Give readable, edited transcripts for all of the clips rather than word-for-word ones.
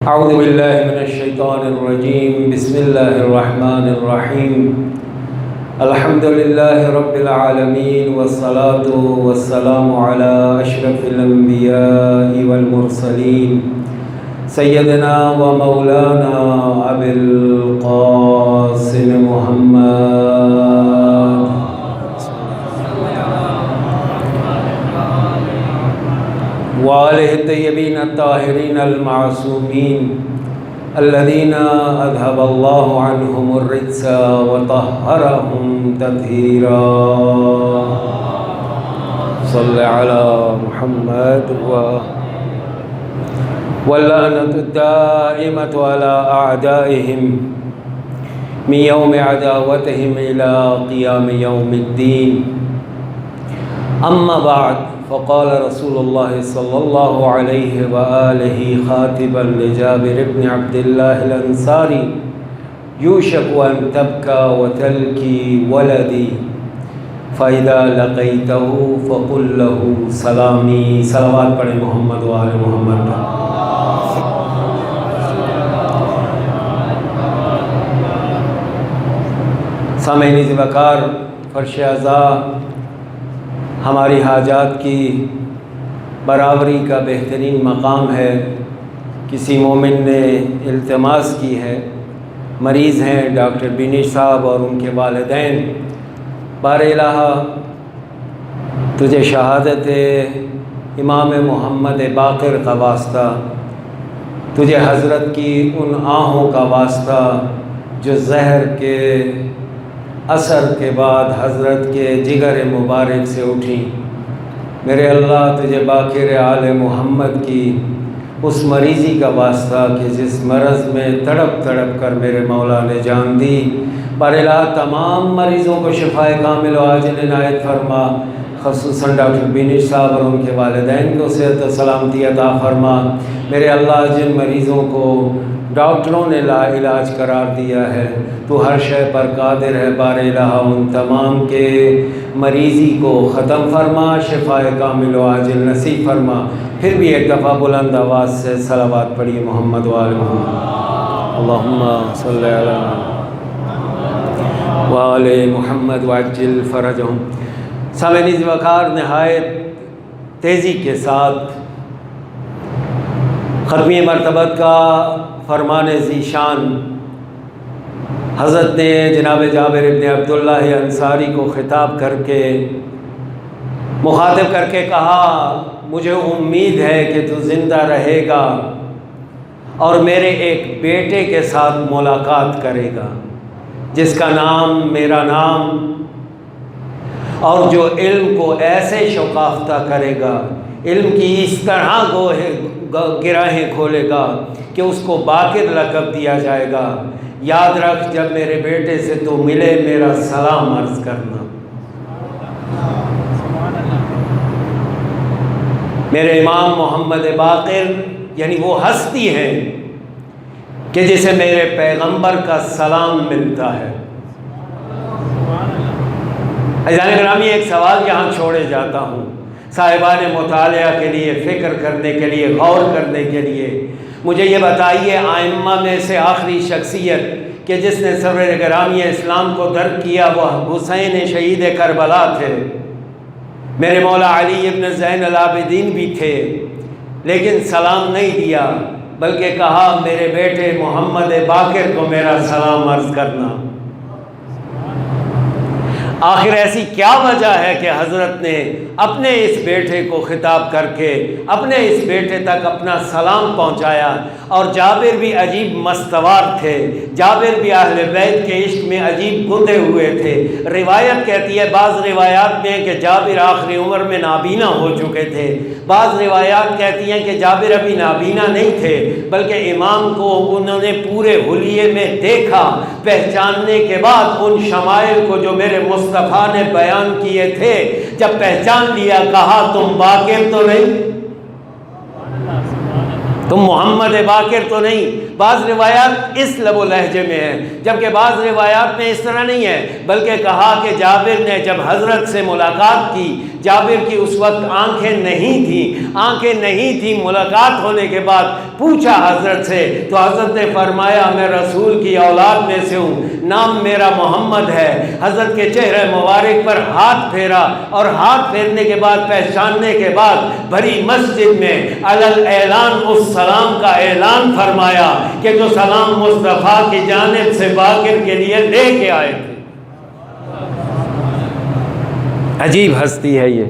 اعوذ باللہ من الشیطان الرجیم بسم اللہ الرحمن الرحیم الحمد للہ رب العالمین والصلاة والسلام علی اشرف الانبیاء والمرسلین سیدنا و مولانا ابی القاسم محمد وآلہ الطیبین الطاہرین المعصومین الذین اذهب اللہ عنہم الرجس وطہرہم تطہیرا صلی علی محمد واللعنۃ الدائمۃ علی اعدائہم من یوم عداوتہم الی قیام یوم الدین اما بعد فقال رسول اللہ صلی اللہ علیہ وآلہ خاطبا لجابر بن عبد اللہ الانصاری یوشک ان تبکا وتلکی ولدی فاذا لقیتہ فقل له سلامی. صلوات پڑھیں محمد وآل محمد. سامعین وقار، فرش اعضاء ہماری حاجات کی برابری کا بہترین مقام ہے. کسی مومن نے التماس کی ہے، مریض ہیں ڈاکٹر بینش صاحب اور ان کے والدین، بار الہ تجھے شہادت امام محمد باقر کا واسطہ، تجھے حضرت کی ان آہوں کا واسطہ جو زہر کے اثر کے بعد حضرت کے جگر مبارک سے اٹھی، میرے اللہ تجھے باقر آل محمد کی اس مریضی کا واسطہ کہ جس مرض میں تڑپ تڑپ کر میرے مولا نے جان دی، بار الہ تمام مریضوں کو شفائے کامل و عاجل عنایت فرما، خصوصاً ڈاکٹر بینش صاحب اور ان کے والدین کو صحت و سلامتی عطا فرما. میرے اللہ جن مریضوں کو ڈاکٹروں نے لا علاج قرار دیا ہے، تو ہر شے پر قادر ہے، بار الہ ان تمام کے مریضی کو ختم فرما، شفاء کامل و عاجل نصیب فرما. پھر بھی ایک دفعہ بلند آواز سے صلوات پڑھیے محمد وآل محمد. اللہم صلی علی وآل محمد وعجل فرجہم. سامعین وقار، نہایت تیزی کے ساتھ ختمی مرتبت کا فرمان ذیشان حضرت نے جناب جابر ابن عبداللہ انصاری کو خطاب کر کے مخاطب کر کے کہا، مجھے امید ہے کہ تو زندہ رہے گا اور میرے ایک بیٹے کے ساتھ ملاقات کرے گا جس کا نام میرا نام، اور جو علم کو ایسے شکافتہ کرے گا، علم کی اس طرح گراہیں کھولے گا کہ اس کو باقر لقب دیا جائے گا. یاد رکھ، جب میرے بیٹے سے تو ملے میرا سلام عرض کرنا. میرے امام محمد باقر یعنی وہ ہستی ہیں کہ جسے میرے پیغمبر کا سلام ملتا ہے. عزیزان گرامی، ایک سوال یہاں چھوڑے جاتا ہوں صاحبان مطالعہ کے لیے، فکر کرنے کے لیے، غور کرنے کے لیے. مجھے یہ بتائیے، ائمہ میں سے آخری شخصیت کہ جس نے سرور گرامی اسلام کو درک کیا وہ حسین شہید کربلا تھے. میرے مولا علی ابن زین العابدین بھی تھے، لیکن سلام نہیں دیا بلکہ کہا میرے بیٹے محمد باقر کو میرا سلام عرض کرنا. آخر ایسی کیا وجہ ہے کہ حضرت نے اپنے اس بیٹے کو خطاب کر کے اپنے اس بیٹے تک اپنا سلام پہنچایا؟ اور جابر بھی عجیب مستوار تھے، جابر بھی اہل بیت کے عشق میں عجیب گندے ہوئے تھے. روایت کہتی ہے، بعض روایات میں کہ جابر آخری عمر میں نابینا ہو چکے تھے، بعض روایات کہتی ہیں کہ جابر ابھی نابینا نہیں تھے بلکہ امام کو انہوں نے پورے حلیے میں دیکھا، پہچاننے کے بعد ان شمائل کو جو میرے مصطفیٰ نے بیان کیے تھے جب پہچان لیا، کہا تم باقر تو نہیں؟ تم محمد باقر تو نہیں۔ بعض روایات اس لب و لہجے میں ہیں، جبکہ بعض روایات میں اس طرح نہیں ہے، بلکہ کہا کہ جابر نے جب حضرت سے ملاقات کی، جابر کی اس وقت آنکھیں نہیں تھیں، ملاقات ہونے کے بعد پوچھا حضرت سے، تو حضرت نے فرمایا میں رسول کی اولاد میں سے ہوں، نام میرا محمد ہے۔ حضرت کے چہرے مبارک پر ہاتھ پھیرا، اور ہاتھ پھیرنے کے بعد پہچاننے کے بعد بھری مسجد میں علل اعلان اس سلام کا اعلان فرمایا کہ جو سلام مصطفیٰ کی جانب سے باقر کے لیے لے کے آئے تھے۔ عجیب ہستی ہے یہ۔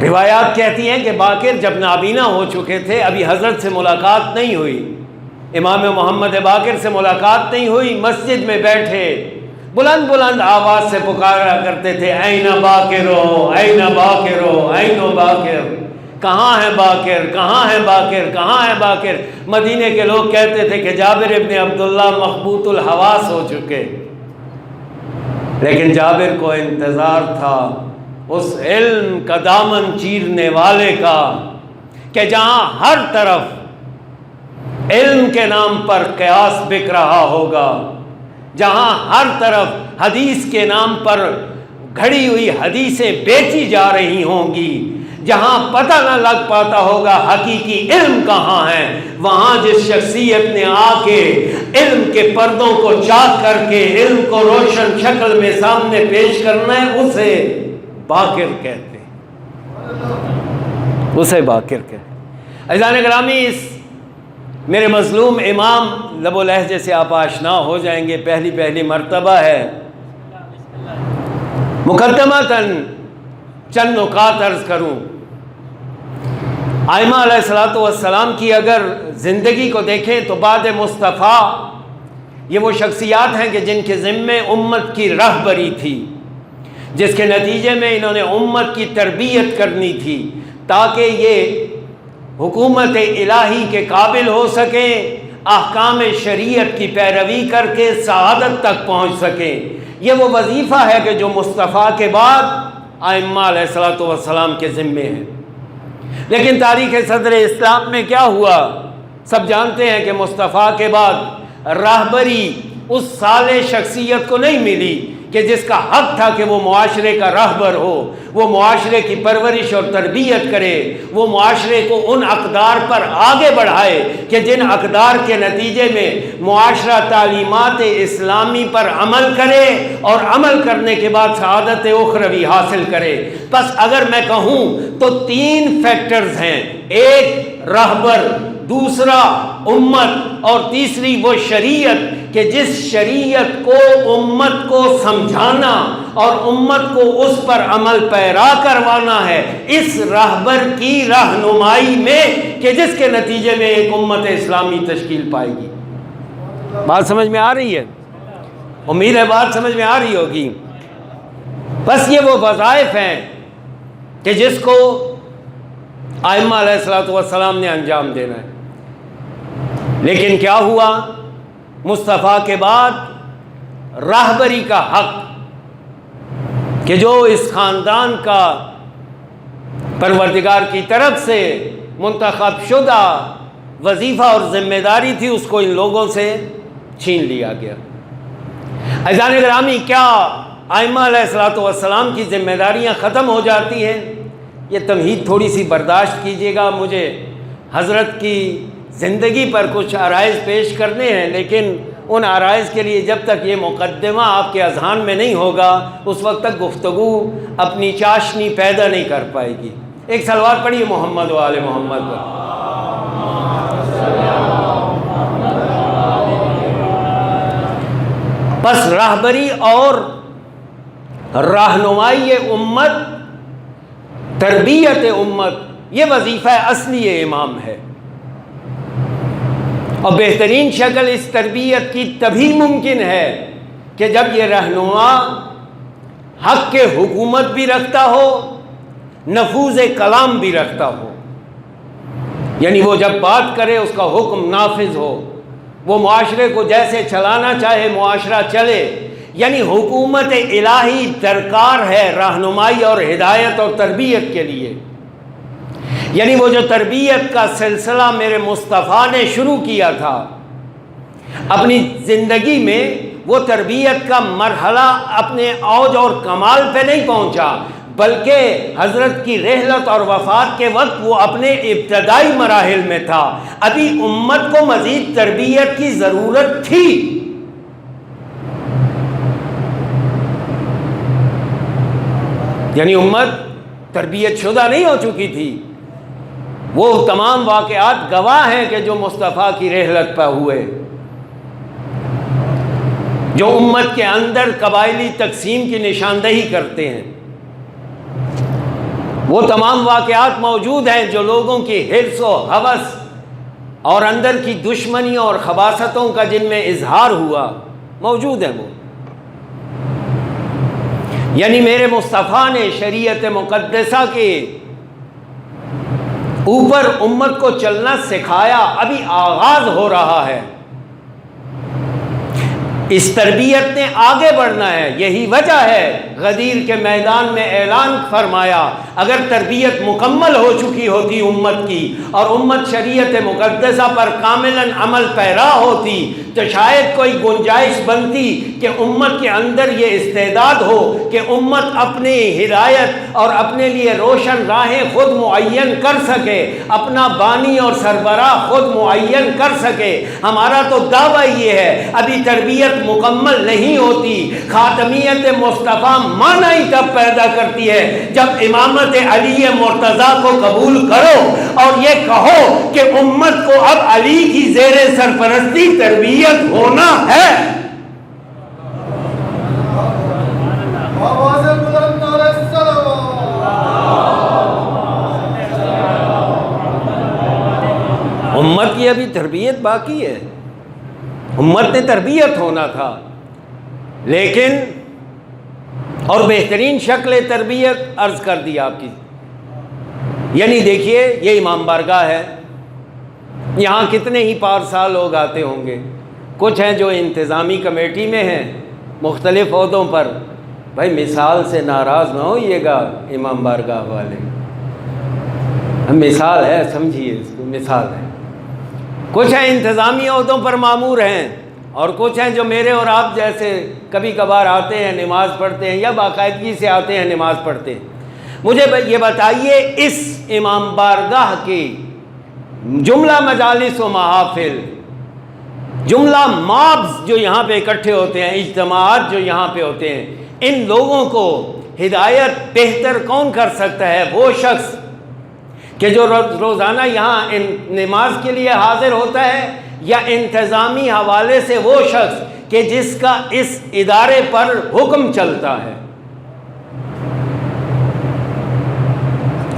روایات کہتی ہیں کہ باقر جب نابینا ہو چکے تھے، ابھی حضرت سے ملاقات نہیں ہوئی، امام محمد باقر سے ملاقات نہیں ہوئی، مسجد میں بیٹھے بلند بلند آواز سے پکارا کرتے تھے، این باقرو این باقرو این باقر، کہاں ہے باقر، کہاں ہے باقر، کہاں ہے باقر۔ مدینے کے لوگ کہتے تھے کہ جابر ابن عبداللہ مخبوط الحواس ہو چکے، لیکن جابر کو انتظار تھا اس علم کا دامن چیرنے والے کا، کہ جہاں ہر طرف علم کے نام پر قیاس بک رہا ہوگا، جہاں ہر طرف حدیث کے نام پر گھڑی ہوئی حدیثیں بیچی جا رہی ہوں گی، جہاں پتہ نہ لگ پاتا ہوگا حقیقی علم کہاں ہے، وہاں جس شخصیت نے آ کے علم کے پردوں کو چاک کر کے علم کو روشن شکل میں سامنے پیش کرنا ہے، اسے باقر کہتے ہیں، اسے باقر کہتے ہیں۔ عزیزان گرامی، اس میرے مظلوم امام لب و لہجے سے آپ آشنا ہو جائیں گے، پہلی مرتبہ ہے۔ مقدمتاً چند نکات عرض کروں۔ ائمہ علیہ السلام کی اگر زندگی کو دیکھیں تو بعد مصطفیٰ یہ وہ شخصیات ہیں کہ جن کے ذمے امت کی رہبری تھی، جس کے نتیجے میں انہوں نے امت کی تربیت کرنی تھی تاکہ یہ حکومت الہی کے قابل ہو سکیں، احکام شریعت کی پیروی کر کے سعادت تک پہنچ سکیں۔ یہ وہ وظیفہ ہے کہ جو مصطفیٰ کے بعد ائمہ علیہ السلام کے ذمے ہے۔ لیکن تاریخ صدر اسلام میں کیا ہوا؟ سب جانتے ہیں کہ مصطفیٰ کے بعد راہبری اس صالح شخصیت کو نہیں ملی کہ جس کا حق تھا کہ وہ معاشرے کا راہبر ہو، وہ معاشرے کی پرورش اور تربیت کرے، وہ معاشرے کو ان اقدار پر آگے بڑھائے کہ جن اقدار کے نتیجے میں معاشرہ تعلیمات اسلامی پر عمل کرے اور عمل کرنے کے بعد سعادت اخروی حاصل کرے۔ بس اگر میں کہوں تو 3 فیکٹرز ہیں، ایک راہبر، دوسرا امت، اور تیسری وہ شریعت کہ جس شریعت کو امت کو سمجھانا اور امت کو اس پر عمل پیرا کروانا ہے، اس راہبر کی رہنمائی میں کہ جس کے نتیجے میں ایک امت اسلامی تشکیل پائے گی۔ بات سمجھ میں آ رہی ہے؟ امید ہے بات سمجھ میں آ رہی ہوگی۔ بس یہ وہ وظائف ہیں کہ جس کو ائمہ علیہ السلام نے انجام دینا ہے۔ لیکن کیا ہوا؟ مصطفیٰ کے بعد راہبری کا حق کہ جو اس خاندان کا پروردگار کی طرف سے منتخب شدہ وظیفہ اور ذمہ داری تھی، اس کو ان لوگوں سے چھین لیا گیا۔ عزیزان گرامی، کیا ائمہ علیہ السلام کی ذمہ داریاں ختم ہو جاتی ہیں؟ یہ تمہید تھوڑی سی برداشت کیجیے گا، مجھے حضرت کی زندگی پر کچھ عرائض پیش کرنے ہیں، لیکن ان عرائض کے لیے جب تک یہ مقدمہ آپ کے اذہان میں نہیں ہوگا اس وقت تک گفتگو اپنی چاشنی پیدا نہیں کر پائے گی۔ ایک صلوات پڑھیے محمد و آل محمد پر۔ بس راہبری اور رہنمائی امت، تربیت امت، یہ وظیفہ اصلی امام ہے، اور بہترین شکل اس تربیت کی تبھی ممکن ہے کہ جب یہ رہنما حق کے حکومت بھی رکھتا ہو، نفوذ کلام بھی رکھتا ہو، یعنی وہ جب بات کرے اس کا حکم نافذ ہو، وہ معاشرے کو جیسے چلانا چاہے معاشرہ چلے۔ یعنی حکومت الہی درکار ہے رہنمائی اور ہدایت اور تربیت کے لیے، یعنی وہ جو تربیت کا سلسلہ میرے مصطفیٰ نے شروع کیا تھا اپنی زندگی میں، وہ تربیت کا مرحلہ اپنے اوج اور کمال پہ نہیں پہنچا، بلکہ حضرت کی رحلت اور وفات کے وقت وہ اپنے ابتدائی مراحل میں تھا۔ ابھی امت کو مزید تربیت کی ضرورت تھی۔ یعنی امت تربیت شدہ نہیں ہو چکی تھی۔ وہ تمام واقعات گواہ ہیں کہ جو مصطفیٰ کی رحلت پہ ہوئے، جو امت کے اندر قبائلی تقسیم کی نشاندہی کرتے ہیں، وہ تمام واقعات موجود ہیں جو لوگوں کی حرص و ہوس اور اندر کی دشمنیوں اور خباثتوں کا جن میں اظہار ہوا، موجود ہیں وہ۔ یعنی میرے مصطفیٰ نے شریعت مقدسہ کے اوپر امت کو چلنا سکھایا، ابھی آغاز ہو رہا ہے۔ اس تربیت نے آگے بڑھنا ہے، یہی وجہ ہے غدیر کے میدان میں اعلان فرمایا، اگر تربیت مکمل ہو چکی ہوتی امت کی اور امت شریعت مقدسہ پر کاملاً عمل پیرا ہوتی تو شاید کوئی گنجائش بنتی کہ امت کے اندر یہ استعداد ہو کہ امت اپنی ہدایت اور اپنے لیے روشن راہیں خود معین کر سکے، اپنا بانی اور سربراہ خود معین کر سکے۔ ہمارا تو دعویٰ یہ ہے، ابھی تربیت مکمل نہیں ہوتی۔ خاتمیت مصطفیٰ معنی ہی تب پیدا کرتی ہے جب امامت علی مرتضیٰ کو قبول کرو اور یہ کہو کہ امت کو اب علی کی زیر سرپرستی تربیت ہونا ہے۔ امت کی ابھی تربیت باقی ہے، امت نے تربیت ہونا تھا، لیکن اور بہترین شکل تربیت عرض کر دی آپ کی۔ یعنی دیکھیے یہ امام بارگاہ ہے، یہاں کتنے ہی پارسال لوگ آتے ہوں گے، کچھ ہیں جو انتظامی کمیٹی میں ہیں مختلف عہدوں پر۔ بھائی مثال سے ناراض نہ ہوئیے گا امام بارگاہ والے، مثال ہے، سمجھیے اس کو، مثال ہے۔ کچھ ہیں انتظامی عہدوں پر مامور ہیں، اور کچھ ہیں جو میرے اور آپ جیسے کبھی کبھار آتے ہیں، نماز پڑھتے ہیں یا باقاعدگی سے آتے ہیں، نماز پڑھتے ہیں۔ مجھے یہ بتائیے اس امام بارگاہ کی جملہ مجالس و محافل، جملہ مابز جو یہاں پہ اکٹھے ہوتے ہیں، اجتماعات جو یہاں پہ ہوتے ہیں، ان لوگوں کو ہدایت بہتر کون کر سکتا ہے؟ وہ شخص کہ جو روزانہ یہاں نماز کے لیے حاضر ہوتا ہے، یا انتظامی حوالے سے وہ شخص کہ جس کا اس ادارے پر حکم چلتا ہے؟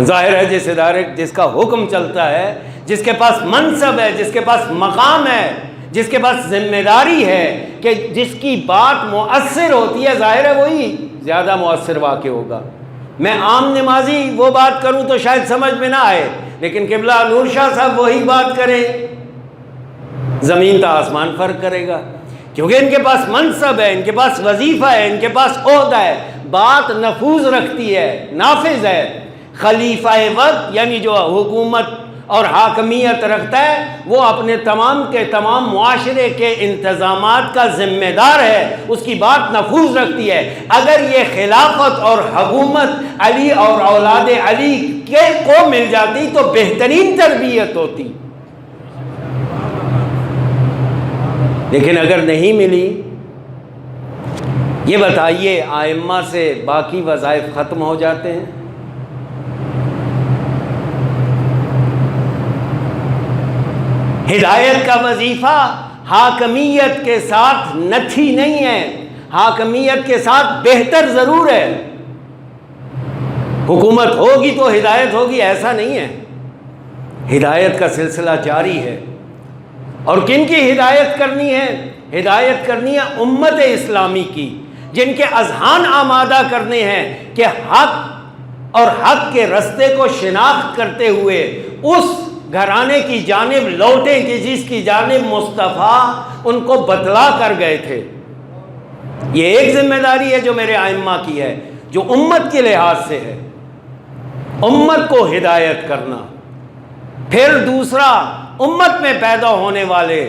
ظاہر ہے جس ادارے جس کا حکم چلتا ہے، جس کے پاس منصب ہے، جس کے پاس مقام ہے، جس کے پاس ذمہ داری ہے، کہ جس کی بات مؤثر ہوتی ہے، ظاہر ہے وہی زیادہ مؤثر واقع ہوگا۔ میں عام نمازی وہ بات کروں تو شاید سمجھ میں نہ آئے، لیکن قبلہ نور شاہ صاحب وہی بات کریں، زمین تا آسمان فرق کرے گا، کیونکہ ان کے پاس منصب ہے، ان کے پاس وظیفہ ہے، ان کے پاس عہدہ ہے، بات نفوذ رکھتی ہے، نافذ ہے۔ خلیفہ وقت یعنی جو حکومت اور حاکمیت رکھتا ہے، وہ اپنے تمام کے تمام معاشرے کے انتظامات کا ذمہ دار ہے، اس کی بات نفوذ رکھتی ہے۔ اگر یہ خلافت اور حکومت علی اور اولاد علی کو مل جاتی تو بہترین تربیت ہوتی، لیکن اگر نہیں ملی، یہ بتائیے ائمہ سے باقی وظائف ختم ہو جاتے ہیں؟ ہدایت کا وظیفہ حاکمیت کے ساتھ نتھی نہیں ہے، حاکمیت کے ساتھ بہتر ضرور ہے۔ حکومت ہوگی تو ہدایت ہوگی ایسا نہیں ہے، ہدایت کا سلسلہ جاری ہے۔ اور کن کی ہدایت کرنی ہے؟ ہدایت کرنی ہے امت اسلامی کی، جن کے اذہان آمادہ کرنے ہیں کہ حق اور حق کے رستے کو شناخت کرتے ہوئے اس گھرانے کی جانب لوٹیں کہ جس کی جانب مصطفیٰ ان کو بتلا کر گئے تھے۔ یہ ایک ذمہ داری ہے جو میرے ائمہ کی ہے، جو امت کے لحاظ سے ہے، امت کو ہدایت کرنا۔ پھر دوسرا، امت میں پیدا ہونے والے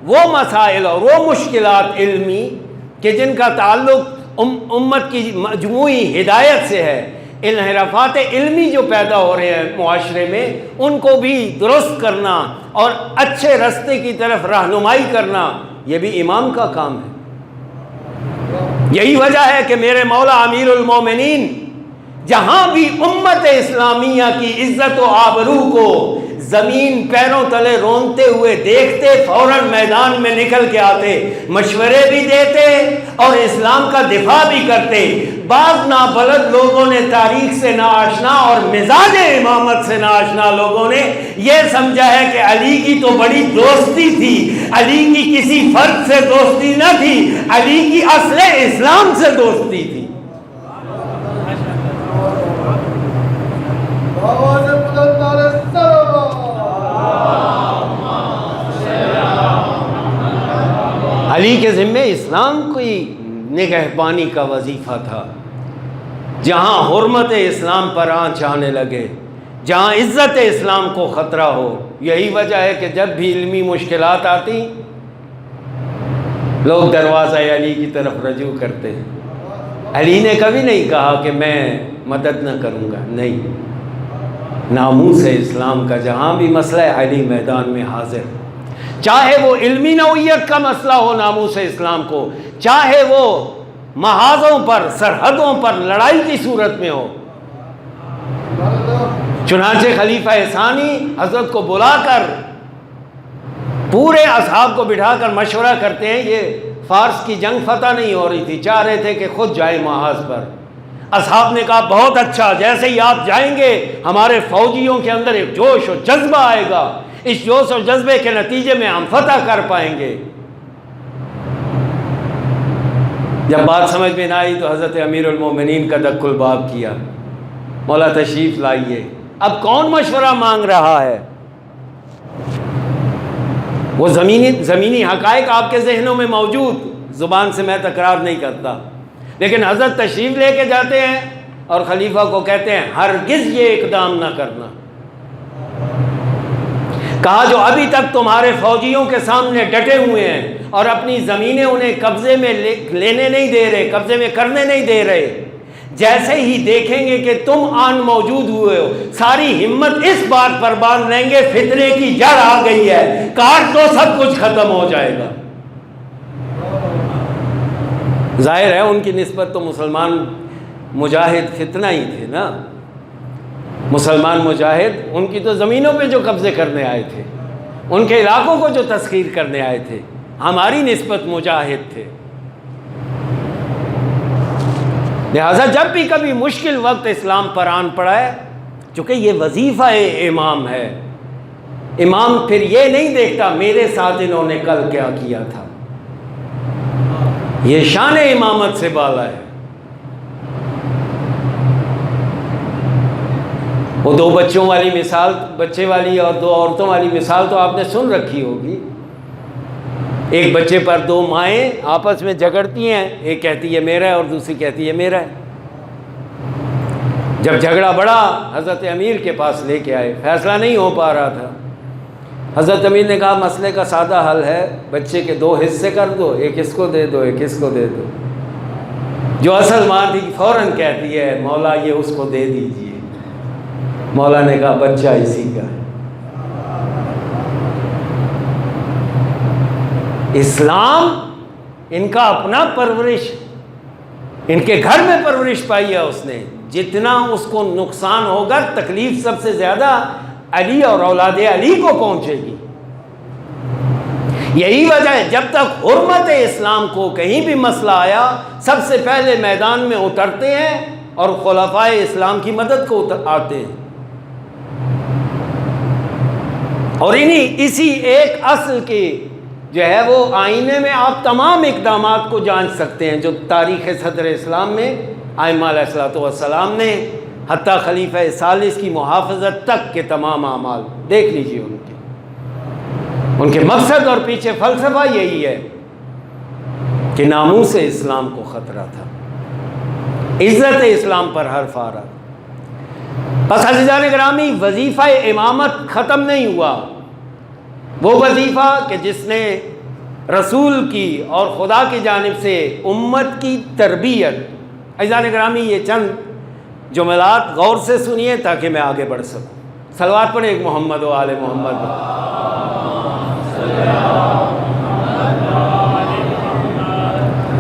وہ مسائل اور وہ مشکلات علمی کہ جن کا تعلق امت کی مجموعی ہدایت سے ہے، انحرافات علمی جو پیدا ہو رہے ہیں معاشرے میں، ان کو بھی درست کرنا اور اچھے راستے کی طرف رہنمائی کرنا، یہ بھی امام کا کام ہے۔ یہی وجہ ہے کہ میرے مولا امیر المومنین جہاں بھی امت اسلامیہ کی عزت و آبرو کو زمین پیروں تلے رونتے ہوئے دیکھتے، فوراً میدان میں نکل کے آتے، مشورے بھی دیتے اور اسلام کا دفاع بھی کرتے۔ بعض نابلد لوگوں نے، تاریخ سے ناآشنا اور مزاج امامت سے ناآشنا لوگوں نے یہ سمجھا ہے کہ علی کی تو بڑی دوستی تھی، علی کی کسی فرد سے دوستی نہ تھی، علی کی اصل اسلام سے دوستی تھی۔ علی کے ذمے اسلام کی نگہبانی کا وظیفہ تھا۔ جہاں حرمت اسلام پر آنچ آنے لگے، جہاں عزت اسلام کو خطرہ ہو، یہی وجہ ہے کہ جب بھی علمی مشکلات آتی لوگ دروازہ علی کی طرف رجوع کرتے ہیں۔ علی نے کبھی نہیں کہا کہ میں مدد نہ کروں گا، نہیں، ناموس اسلام کا جہاں بھی مسئلہ ہے علی میدان میں حاضر، چاہے وہ علمی نوعیت کا مسئلہ ہو ناموس اسلام کو، چاہے وہ محاذوں پر، سرحدوں پر لڑائی کی صورت میں ہو۔ چنانچہ خلیفہ ثانی حضرت کو بلا کر پورے اصحاب کو بٹھا کر مشورہ کرتے ہیں، یہ فارس کی جنگ فتح نہیں ہو رہی تھی، چاہ رہے تھے کہ خود جائے محاذ پر۔ اصحاب نے کہا بہت اچھا، جیسے ہی آپ جائیں گے ہمارے فوجیوں کے اندر ایک جوش و جذبہ آئے گا، اس جوش و جذبے کے نتیجے میں ہم فتح کر پائیں گے۔ جب بات سمجھ میں نہ آئی تو حضرت امیر المومنین کا دک الباب کیا، مولا تشریف لائیے۔ اب کون مشورہ مانگ رہا ہے؟ وہ زمینی حقائق آپ کے ذہنوں میں موجود، زبان سے میں تکرار نہیں کرتا، لیکن حضرت تشریف لے کے جاتے ہیں اور خلیفہ کو کہتے ہیں ہرگز یہ اقدام نہ کرنا۔ کہا جو ابھی تک تمہارے فوجیوں کے سامنے ڈٹے ہوئے ہیں اور اپنی زمینیں انہیں قبضے میں لینے نہیں دے رہے، قبضے میں کرنے نہیں دے رہے، جیسے ہی دیکھیں گے کہ تم آن موجود ہوئے ہو، ساری ہمت اس بات پر باندھ لیں گے فتنے کی جڑ آ گئی ہے، کاٹ تو سب کچھ ختم ہو جائے گا۔ ظاہر ہے ان کی نسبت تو مسلمان مجاہد فتنہ ہی تھے نا، مسلمان مجاہد ان کی تو زمینوں پہ جو قبضے کرنے آئے تھے، ان کے علاقوں کو جو تسخیر کرنے آئے تھے، ہماری نسبت مجاہد تھے۔ لہذا جب بھی کبھی مشکل وقت اسلام پر آن پڑا ہے، چونکہ یہ وظیفہ امام ہے، امام پھر یہ نہیں دیکھتا میرے ساتھ انہوں نے کل کیا کیا تھا، یہ شان امامت سے بالا ہے۔ وہ دو بچوں والی مثال، بچے والی اور دو عورتوں والی مثال تو آپ نے سن رکھی ہوگی۔ ایک بچے پر دو مائیں آپس میں جھگڑتی ہیں، ایک کہتی ہے میرا ہے اور دوسری کہتی ہے میرا ہے۔ جب جھگڑا بڑھا حضرت امیر کے پاس لے کے آئے، فیصلہ نہیں ہو پا رہا تھا۔ حضرت امیر نے کہا مسئلے کا سادہ حل ہے، بچے کے دو حصے کر دو، ایک اس کو دے دو، ایک اس کو دے دو۔ جو اصل ماں تھی فوراً کہتی ہے مولا یہ اس کو دے دیجیے۔ مولا نے کہا بچہ اسی کا ہے۔ اسلام ان کا اپنا پرورش، ان کے گھر میں پرورش پائی ہے اس نے، جتنا اس کو نقصان ہوگا تکلیف سب سے زیادہ علی اور اولاد علی کو پہنچے گی۔ یہی وجہ ہے جب تک حرمت اسلام کو کہیں بھی مسئلہ آیا سب سے پہلے میدان میں اترتے ہیں اور خلفائے اسلام کی مدد کو آتے ہیں، اور اسی ایک اصل کی جو ہے وہ آئینے میں آپ تمام اقدامات کو جانچ سکتے ہیں جو تاریخ صدر اسلام میں ائمہ علیہ الصلوۃ والسلام نے حتیٰ خلیفہ ثالث کی محافظت تک کے تمام اعمال دیکھ لیجئے، ان کے مقصد اور پیچھے فلسفہ یہی ہے کہ ناموس اسلام کو خطرہ تھا، عزت اسلام پر حرف آ رہا۔ بس عزیزان گرامی، وظیفہ امامت ختم نہیں ہوا۔ وہ وظیفہ کہ جس نے رسول کی اور خدا کی جانب سے امت کی تربیت۔ عزیزان گرامی، یہ چند جملات غور سے سنیے تاکہ میں آگے بڑھ سکوں۔ صلوات پڑھیں ایک محمد و آل محمد۔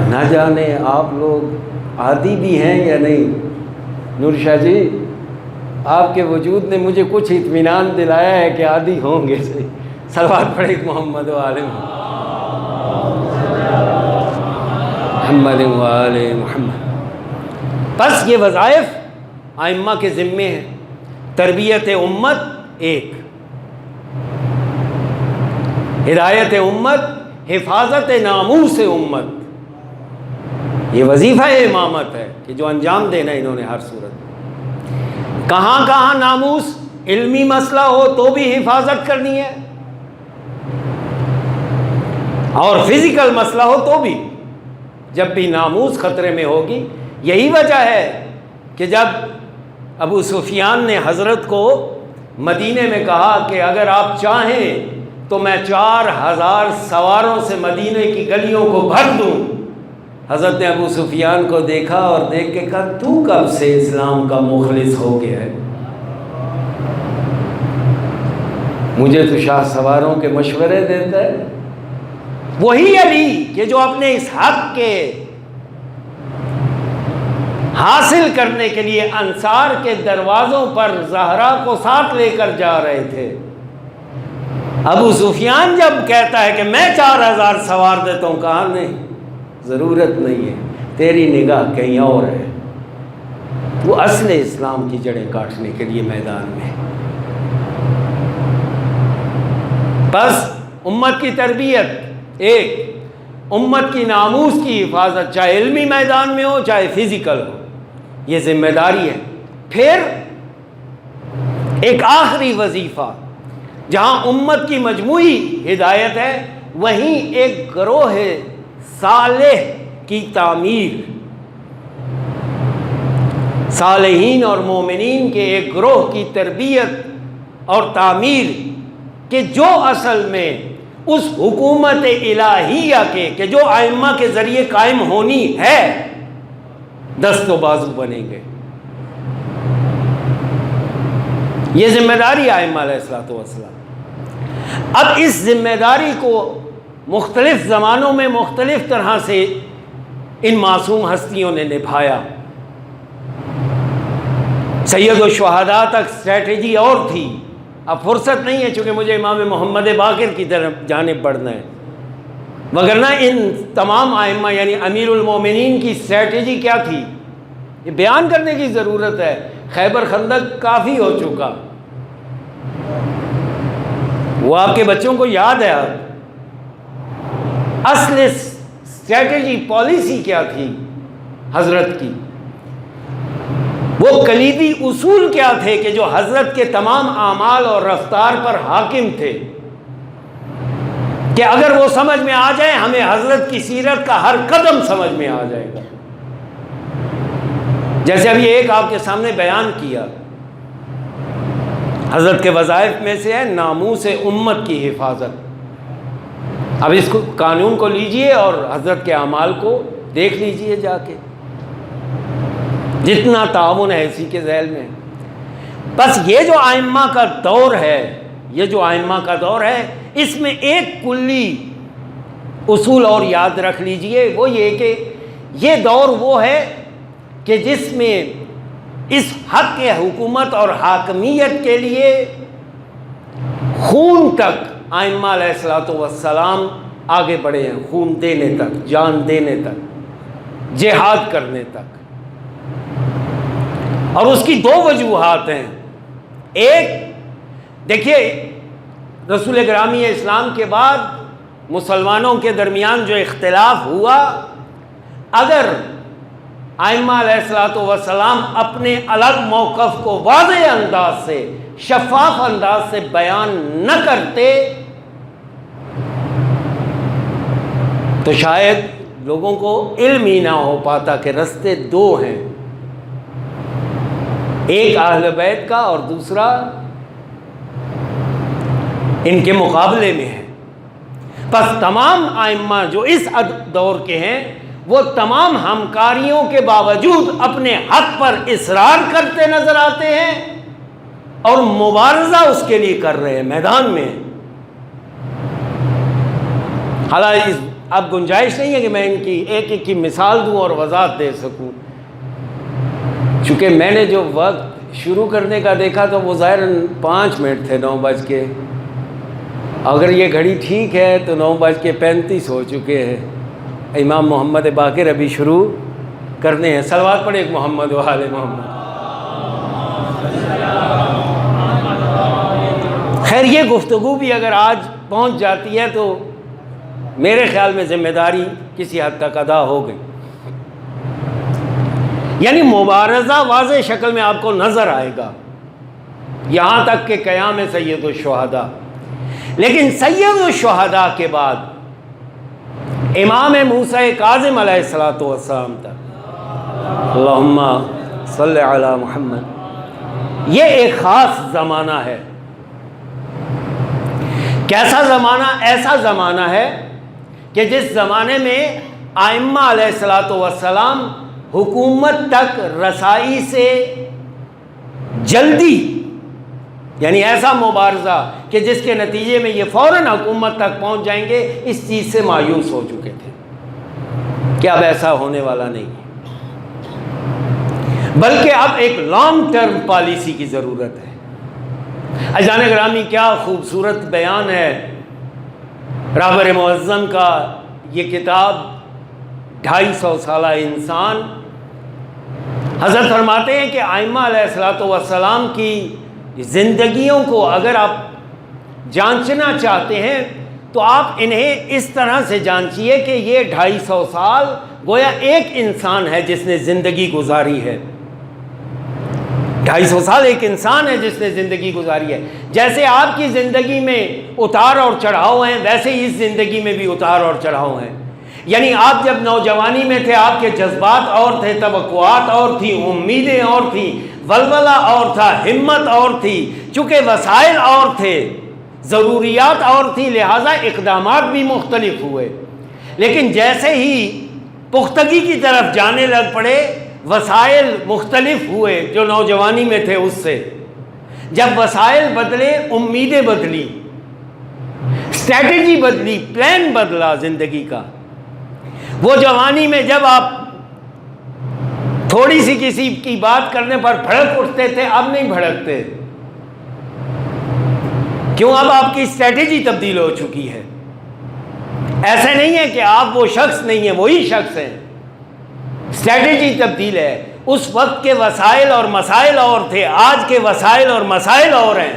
نہ جانے آپ لوگ عادی بھی ہیں یا نہیں۔ نور شاہ جی، آپ کے وجود نے مجھے کچھ اطمینان دلایا ہے کہ عادی ہوں گے۔ صلوات پڑھیں ایک محمد و آل محمد و آل محمد۔ بس یہ وظائف ائمہ کے ذمے ہیں۔ تربیت امت ایک، ہدایت امت، حفاظت ناموس امت، یہ وظیفہ امامت ہے کہ جو انجام دینا انہوں نے ہر صورت۔ کہاں کہاں ناموس، علمی مسئلہ ہو تو بھی حفاظت کرنی ہے، اور فزیکل مسئلہ ہو تو بھی، جب بھی ناموس خطرے میں ہوگی۔ یہی وجہ ہے کہ جب ابو سفیان نے حضرت کو مدینے میں کہا کہ اگر آپ چاہیں تو میں 4000 سواروں سے مدینے کی گلیوں کو بھر دوں، حضرت نے ابو سفیان کو دیکھا اور دیکھ کے کہا تو کب سے اسلام کا مخلص ہو گیا ہے؟ مجھے تو شاہ سواروں کے مشورے دیتا ہے۔ وہی علی کہ جو اپنے اس حق کے حاصل کرنے کے لیے انصار کے دروازوں پر زہرا کو ساتھ لے کر جا رہے تھے، ابو سفیان جب کہتا ہے کہ میں 4000 سوار دیتا ہوں، کہا نہیں، ضرورت نہیں ہے، تیری نگاہ کہیں اور ہے۔ وہ اصل اسلام کی جڑیں کاٹنے کے لیے میدان میں۔ بس امت کی تربیت ایک، امت کی ناموس کی حفاظت، چاہے علمی میدان میں ہو چاہے فزیکل ہو، یہ ذمہ داری ہے۔ پھر ایک آخری وظیفہ، جہاں امت کی مجموعی ہدایت ہے، وہیں ایک گروہ صالح کی تعمیر، صالحین اور مومنین کے ایک گروہ کی تربیت اور تعمیر، کہ جو اصل میں اس حکومت الہیہ کے کہ جو ائمہ کے ذریعے قائم ہونی ہے، دست و بازو بنیں گے۔ یہ ذمہ داری ائمہ علیہ الصلوۃ والسلام۔ اب اس ذمہ داری کو مختلف زمانوں میں مختلف طرح سے ان معصوم ہستیوں نے نبھایا۔ سید الشہداء تک اسٹریٹجی اور تھی، اب فرصت نہیں ہے چونکہ مجھے امام محمد باقر کی طرف جانب بڑھنا ہے، وگرنہ ان تمام ائمہ یعنی امیر المومنین کی اسٹریٹجی کیا تھی یہ بیان کرنے کی ضرورت ہے۔ خیبر خندق کافی ہو چکا، وہ آپ کے بچوں کو یاد ہے۔ اب اصل اسٹریٹجی پالیسی کیا تھی حضرت کی، وہ کلیدی اصول کیا تھے کہ جو حضرت کے تمام اعمال اور رفتار پر حاکم تھے، کہ اگر وہ سمجھ میں آ جائیں ہمیں حضرت کی سیرت کا ہر قدم سمجھ میں آ جائے گا۔ جیسے ابھی ایک آپ کے سامنے بیان کیا، حضرت کے وظائف میں سے ہے ناموس امت کی حفاظت۔ اب اس کو قانون کو لیجئے اور حضرت کے اعمال کو دیکھ لیجئے جا کے، جتنا تعاون ہے اسی کے ذیل میں۔ بس یہ جو ائمہ کا دور ہے، یہ جو ائمہ کا دور ہے، اس میں ایک کلی اصول اور یاد رکھ لیجئے، وہ یہ کہ یہ دور وہ ہے کہ جس میں اس حق کے حکومت اور حاکمیت کے لیے خون تک ائمہ علیہ الصلوۃ والسلام آگے بڑھے ہیں، خون دینے تک، جان دینے تک، جہاد کرنے تک۔ اور اس کی دو وجوہات ہیں۔ ایک دیکھیے، رسول گرامی اسلام کے بعد مسلمانوں کے درمیان جو اختلاف ہوا، اگر ائمہ علیہ الصلوۃ والسلام اپنے الگ موقف کو واضح انداز سے، شفاف انداز سے بیان نہ کرتے تو شاید لوگوں کو علم ہی نہ ہو پاتا کہ رستے دو ہیں۔ ایک اہل بیت کا اور دوسرا ان کے مقابلے میں ہے۔ پس تمام ائمہ جو اس دور کے ہیں وہ تمام ہمکاریوں کے باوجود اپنے حق پر اصرار کرتے نظر آتے ہیں اور مبارزہ اس کے لیے کر رہے ہیں میدان میں۔ حالانکہ اب گنجائش نہیں ہے کہ میں ان کی ایک ایک کی مثال دوں اور وضاحت دے سکوں، چونکہ میں نے جو وقت شروع کرنے کا دیکھا تو وہ ظاہراً 5 منٹ تھے، 9 بج کے، اگر یہ گھڑی ٹھیک ہے تو 9:35 ہو چکے ہیں۔ امام محمد باقر ابھی شروع کرنے ہیں۔ صلوات پڑھیں محمد و آل محمد۔ خیر یہ گفتگو بھی اگر آج پہنچ جاتی ہے تو میرے خیال میں ذمہ داری کسی حد تک ادا ہو گئی، یعنی مبارزہ واضح شکل میں آپ کو نظر آئے گا یہاں تک کہ قیام سید الشہداء۔ لیکن سید الشہداء کے بعد امام موسیٰ کاظم علیہ السلام تک، اللہم صلی علی محمد، یہ ایک خاص زمانہ ہے۔ کیسا زمانہ؟ ایسا زمانہ ہے کہ جس زمانے میں ائمہ علیہ السلام حکومت تک رسائی سے جلدی، یعنی ایسا مبارزہ کہ جس کے نتیجے میں یہ فوراً حکومت تک پہنچ جائیں گے، اس چیز سے مایوس ہو چکے تھے کہ اب ایسا ہونے والا نہیں، بلکہ اب ایک لانگ ٹرم پالیسی کی ضرورت ہے۔ عزیزان گرامی، کیا خوبصورت بیان ہے رہبر معظم کا۔ یہ کتاب 250 سالہ انسان، حضرت فرماتے ہیں کہ ائمہ علیہ السلام کی زندگیوں کو اگر آپ جانچنا چاہتے ہیں تو آپ انہیں اس طرح سے جانچیے کہ یہ 250 سال گویا ایک انسان ہے جس نے زندگی گزاری ہے۔ 250 سال ایک انسان ہے جس نے زندگی گزاری ہے۔ جیسے آپ کی زندگی میں اتار اور چڑھاؤ ہیں، ویسے ہی اس زندگی میں بھی اتار اور چڑھاؤ ہیں۔ یعنی آپ جب نوجوانی میں تھے آپ کے جذبات اور تھے، توقعات اور تھیں، امیدیں اور تھیں، ولولہ اور تھا، ہمت اور تھی، چونکہ وسائل اور تھے، ضروریات اور تھی، لہٰذا اقدامات بھی مختلف ہوئے۔ لیکن جیسے ہی پختگی کی طرف جانے لگ پڑے، وسائل مختلف ہوئے جو نوجوانی میں تھے اس سے۔ جب وسائل بدلے، امیدیں بدلی، اسٹریٹجی بدلی، پلان بدلا زندگی کا۔ وہ جوانی میں جب آپ تھوڑی سی کسی کی بات کرنے پر بھڑک اٹھتے تھے، اب نہیں بھڑکتے۔ کیوں؟ اب آپ کی اسٹریٹجی تبدیل ہو چکی ہے۔ ایسے نہیں ہے کہ آپ وہ شخص نہیں ہیں، وہی شخص ہیں، اسٹریٹجی تبدیل ہے۔ اس وقت کے وسائل اور مسائل اور تھے، آج کے وسائل اور مسائل اور ہیں۔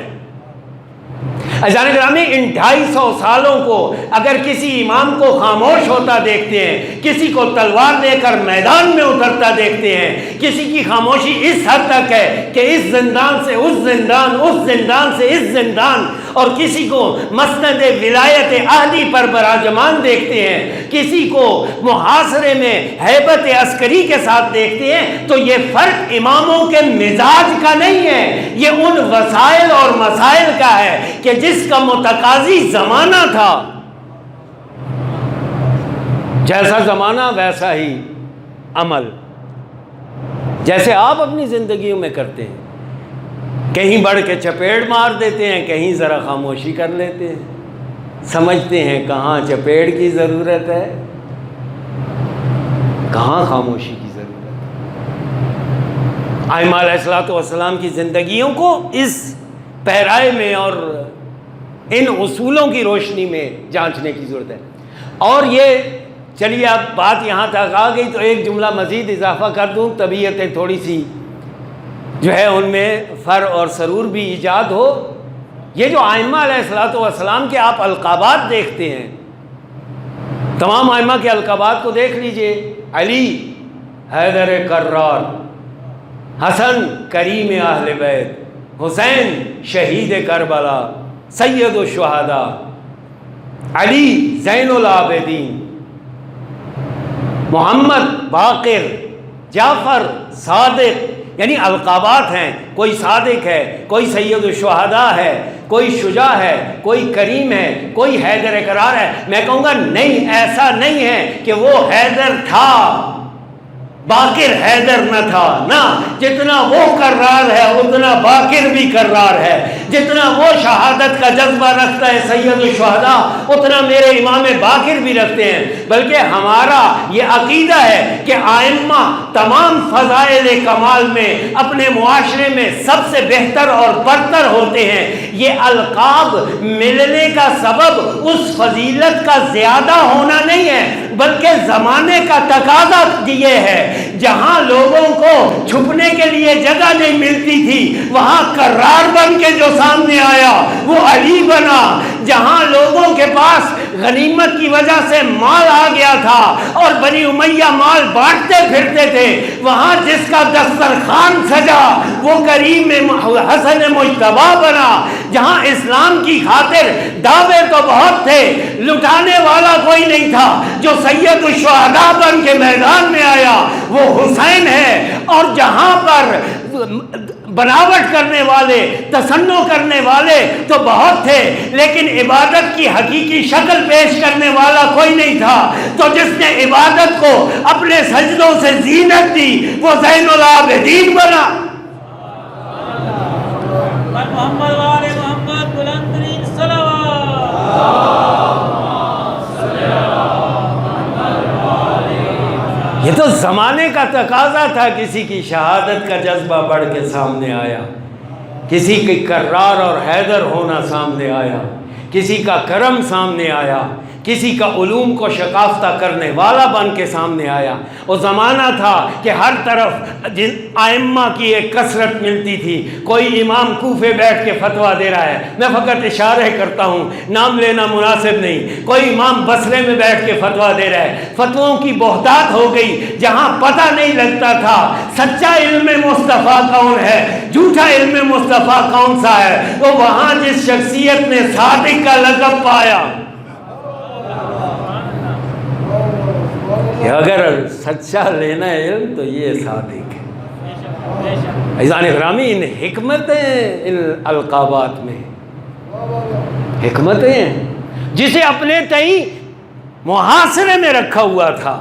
عزیزان گرامی، ان 250 سالوں کو اگر کسی امام کو خاموش ہوتا دیکھتے ہیں، کسی کو تلوار لے کر میدان میں اترتا دیکھتے ہیں، کسی کی خاموشی اس حد تک ہے کہ اس زندان سے اس زندان، اس زندان سے اس زندان، اور کسی کو مسند ولایت اہلی پر براجمان دیکھتے ہیں، کسی کو محاصرے میں ہیبت عسکری کے ساتھ دیکھتے ہیں، تو یہ فرق اماموں کے مزاج کا نہیں ہے، یہ ان وسائل اور مسائل کا ہے کہ جس کا متقاضی زمانہ تھا، جیسا زمانہ ویسا ہی عمل، جیسے آپ اپنی زندگیوں میں کرتے ہیں، کہیں بڑھ کے چپیڑ مار دیتے ہیں، کہیں ذرا خاموشی کر لیتے ہیں، سمجھتے ہیں کہاں چپیڑ کی ضرورت ہے، کہاں خاموشی کی ضرورت ہے۔ ائمہ علیہ السلام کی زندگیوں کو اس پہرائے میں اور ان اصولوں کی روشنی میں جانچنے کی ضرورت ہے۔ اور یہ چلیے اب بات یہاں تک آ گئی تو ایک جملہ مزید اضافہ کر دوں، طبیعتیں تھوڑی سی جو ہے ان میں فر اور سرور بھی ایجاد ہو۔ یہ جو ائمہ علیہ السلام کے آپ القابات دیکھتے ہیں، تمام ائمہ کے القابات کو دیکھ لیجئے، علی حیدر کرار، حسن کریم اہل بیت، حسین شہید کربلا، سید الشہداء، علی زین العابدین، محمد باقر، جعفر صادق، یعنی القابات ہیں، کوئی صادق ہے، کوئی سید الشہداء ہے، کوئی شجاع ہے، کوئی کریم ہے، کوئی حیدر کرار ہے۔ میں کہوں گا نہیں، ایسا نہیں ہے کہ وہ حیدر تھا باقر حیدر نہ تھا، نہ، جتنا وہ کرار ہے اتنا باقر بھی کرار ہے، جتنا وہ شہادت کا جذبہ رکھتا ہے سید الشہداء اتنا میرے امام باقر بھی رکھتے ہیں۔ بلکہ ہمارا یہ عقیدہ ہے کہ ائمہ تمام فضائل کمال میں اپنے معاشرے میں سب سے بہتر اور برتر ہوتے ہیں۔ یہ القاب ملنے کا سبب اس فضیلت کا زیادہ ہونا نہیں ہے، بلکہ زمانے کا تقاضا یہ ہے۔ جہاں لوگوں کو چھپنے کے لیے جگہ نہیں ملتی تھی وہاں کرار بن کے جو سامنے آیا وہ علی بنا۔ جہاں لوگوں کے پاس غنیمت کی وجہ سے مال آ گیا تھا اور بنی امیہ مال بانٹتے پھرتے تھے، وہاں جس کا دسترخوان سجا وہ کریم حسن مجتبیٰ بنا۔ جہاں اسلام کی خاطر دعوے تو بہت تھے، لٹانے والا کوئی نہیں تھا، جو سید الشہداء بن کے میدان میں آیا وہ حسین ہے۔ اور جہاں پر بناوٹ کرنے والے، تصنع کرنے والے تو بہت تھے، لیکن عبادت کی حقیقی شکل پیش کرنے والا کوئی نہیں تھا۔ تو جس نے عبادت کو اپنے سجدوں سے زینت دی وہ زین العابدین بنا۔ محمد والے محمد بلند ترین صلوات۔ یہ تو زمانے کا تقاضا تھا، کسی کی شہادت کا جذبہ بڑھ کے سامنے آیا، کسی کی کرار اور حیدر ہونا سامنے آیا، کسی کا کرم سامنے آیا، کسی کا علوم کو شکافتہ کرنے والا بن کے سامنے آیا۔ وہ زمانہ تھا کہ ہر طرف جن ائمہ کی ایک کثرت ملتی تھی، کوئی امام کوفے بیٹھ کے فتویٰ دے رہا ہے، میں فقط اشارے کرتا ہوں، نام لینا مناسب نہیں، کوئی امام بصرے میں بیٹھ کے فتویٰ دے رہا ہے۔ فتووں کی بہتات ہو گئی، جہاں پتہ نہیں لگتا تھا سچا علم مصطفیٰ کون ہے، جھوٹا علم مصطفیٰ کون سا ہے، وہ وہاں جس شخصیت نے صادق کا لقب پایا کہ اگر سچا لینا ہے علم تو یہ صادق ہے۔ عزیزان گرامی، ان حکمتیں، ان القابات میں حکمتیں ہیں، جسے اپنے تئیں محاصرے میں رکھا ہوا تھا۔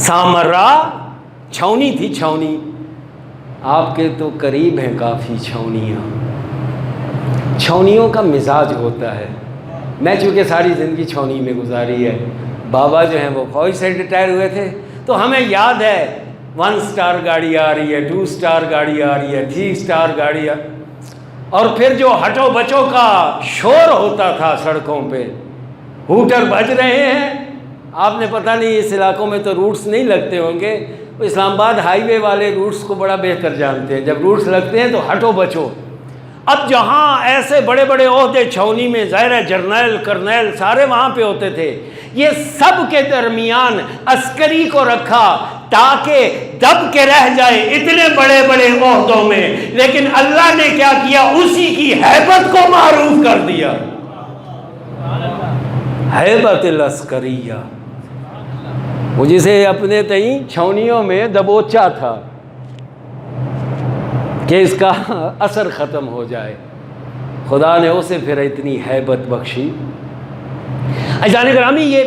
سامرا چھاونی تھی، چھاونی، آپ کے تو قریب ہیں کافی چھاونیاں، چھاونیوں کا مزاج ہوتا ہے۔ میں چونکہ ساری زندگی چھاونی میں گزاری ہے، بابا جو ہیں وہ فوج سے ریٹائر ہوئے تھے، تو ہمیں یاد ہے 1 سٹار گاڑی آ رہی ہے، 2 سٹار گاڑی آ رہی ہے، 3 سٹار گاڑی اور پھر جو ہٹو بچوں کا شور ہوتا تھا سڑکوں پہ، ہوٹر بج رہے ہیں۔ آپ نے پتہ نہیں اس علاقوں میں تو روٹس نہیں لگتے ہوں گے، اسلام آباد ہائی وے والے روٹس کو بڑا بہتر جانتے ہیں، جب روٹس لگتے ہیں تو ہٹو بچو۔ اب جہاں ایسے بڑے بڑے عہدے چھاونی میں، ظاہر ہے جرنیل کرنیل سارے وہاں پہ ہوتے تھے، یہ سب کے درمیان عسکری کو رکھا تاکہ دب کے رہ جائے اتنے بڑے بڑے عہدوں میں، لیکن اللہ نے کیا کیا، اسی کی ہیبت کو معروف کر دیا۔ ہیبت العسکریہ، وہ جسے اپنے تئیں چھاونیوں میں دبوچا تھا کہ اس کا اثر ختم ہو جائے، خدا نے اسے پھر اتنی ہیبت بخشی۔ عزیزان گرامی، یہ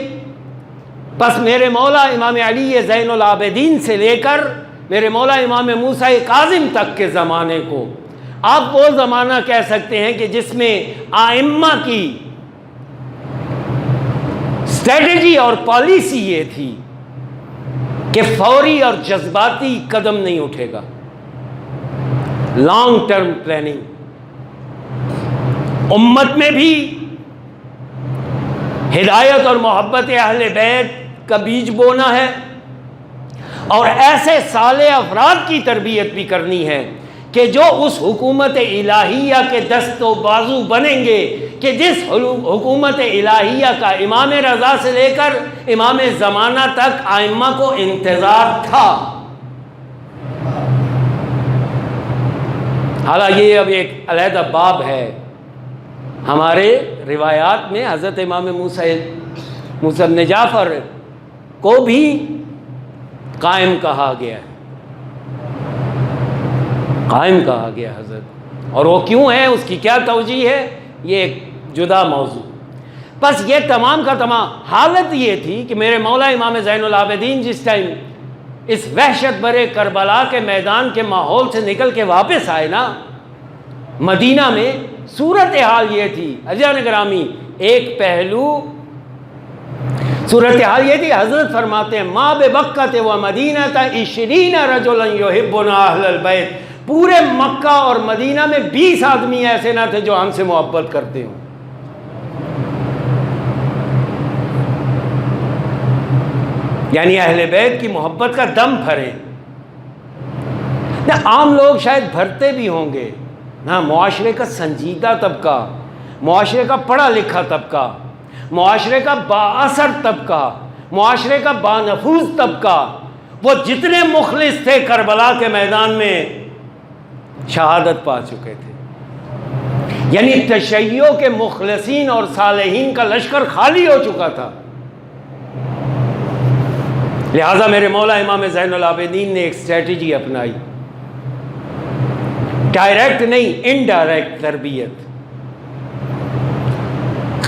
بس میرے مولا امام علی زین العابدین سے لے کر میرے مولا امام موسیٰ کاظم تک کے زمانے کو آپ وہ زمانہ کہہ سکتے ہیں کہ جس میں ائمہ کی اسٹریٹجی اور پالیسی یہ تھی کہ فوری اور جذباتی قدم نہیں اٹھے گا، لانگ ٹرم پلاننگ، امت میں بھی ہدایت اور محبت اہل بیت کا بیج بونا ہے، اور ایسے صالح افراد کی تربیت بھی کرنی ہے کہ جو اس حکومت الہیہ کے دست و بازو بنیں گے، کہ جس حکومت الہیہ کا امام رضا سے لے کر امام زمانہ تک ائمہ کو انتظار تھا۔ حالانکہ یہ اب ایک علیحدہ باب ہے، ہمارے روایات میں حضرت امام موسیٰ بن جعفر کو بھی قائم کہا گیا ہے، قائم کہا گیا حضرت، اور وہ کیوں ہے، اس کی کیا توجیہ ہے، یہ ایک جدا موضوع۔ بس یہ تمام کا تمام حالت یہ تھی کہ میرے مولا امام زین العابدین جس ٹائم اس وحشت برے کربلا کے میدان کے ماحول سے نکل کے واپس آئے نا مدینہ میں، صورتحال یہ تھی عزیزان گرامی، ایک پہلو صورتحال یہ تھی، حضرت فرماتے ہیں ما ببکۃ و مدینۃ 20 رجلا یحبون اہل البیت، پورے مکہ اور مدینہ میں 20 آدمی ایسے نہ تھے جو ہم سے محبت کرتے ہوں۔ یعنی اہل بیت کی محبت کا دم بھرے نہ، عام لوگ شاید بھرتے بھی ہوں گے نا، معاشرے کا سنجیدہ طبقہ، معاشرے کا پڑھا لکھا طبقہ، معاشرے کا بااثر طبقہ، معاشرے کا بانفوذ طبقہ، وہ جتنے مخلص تھے کربلا کے میدان میں شہادت پا چکے تھے۔ یعنی تشیع کے مخلصین اور صالحین کا لشکر خالی ہو چکا تھا۔ لہٰذا میرے مولا امام زین العابدین نے ایک اسٹریٹجی اپنائی، ڈائریکٹ نہیں، انڈائریکٹ تربیت۔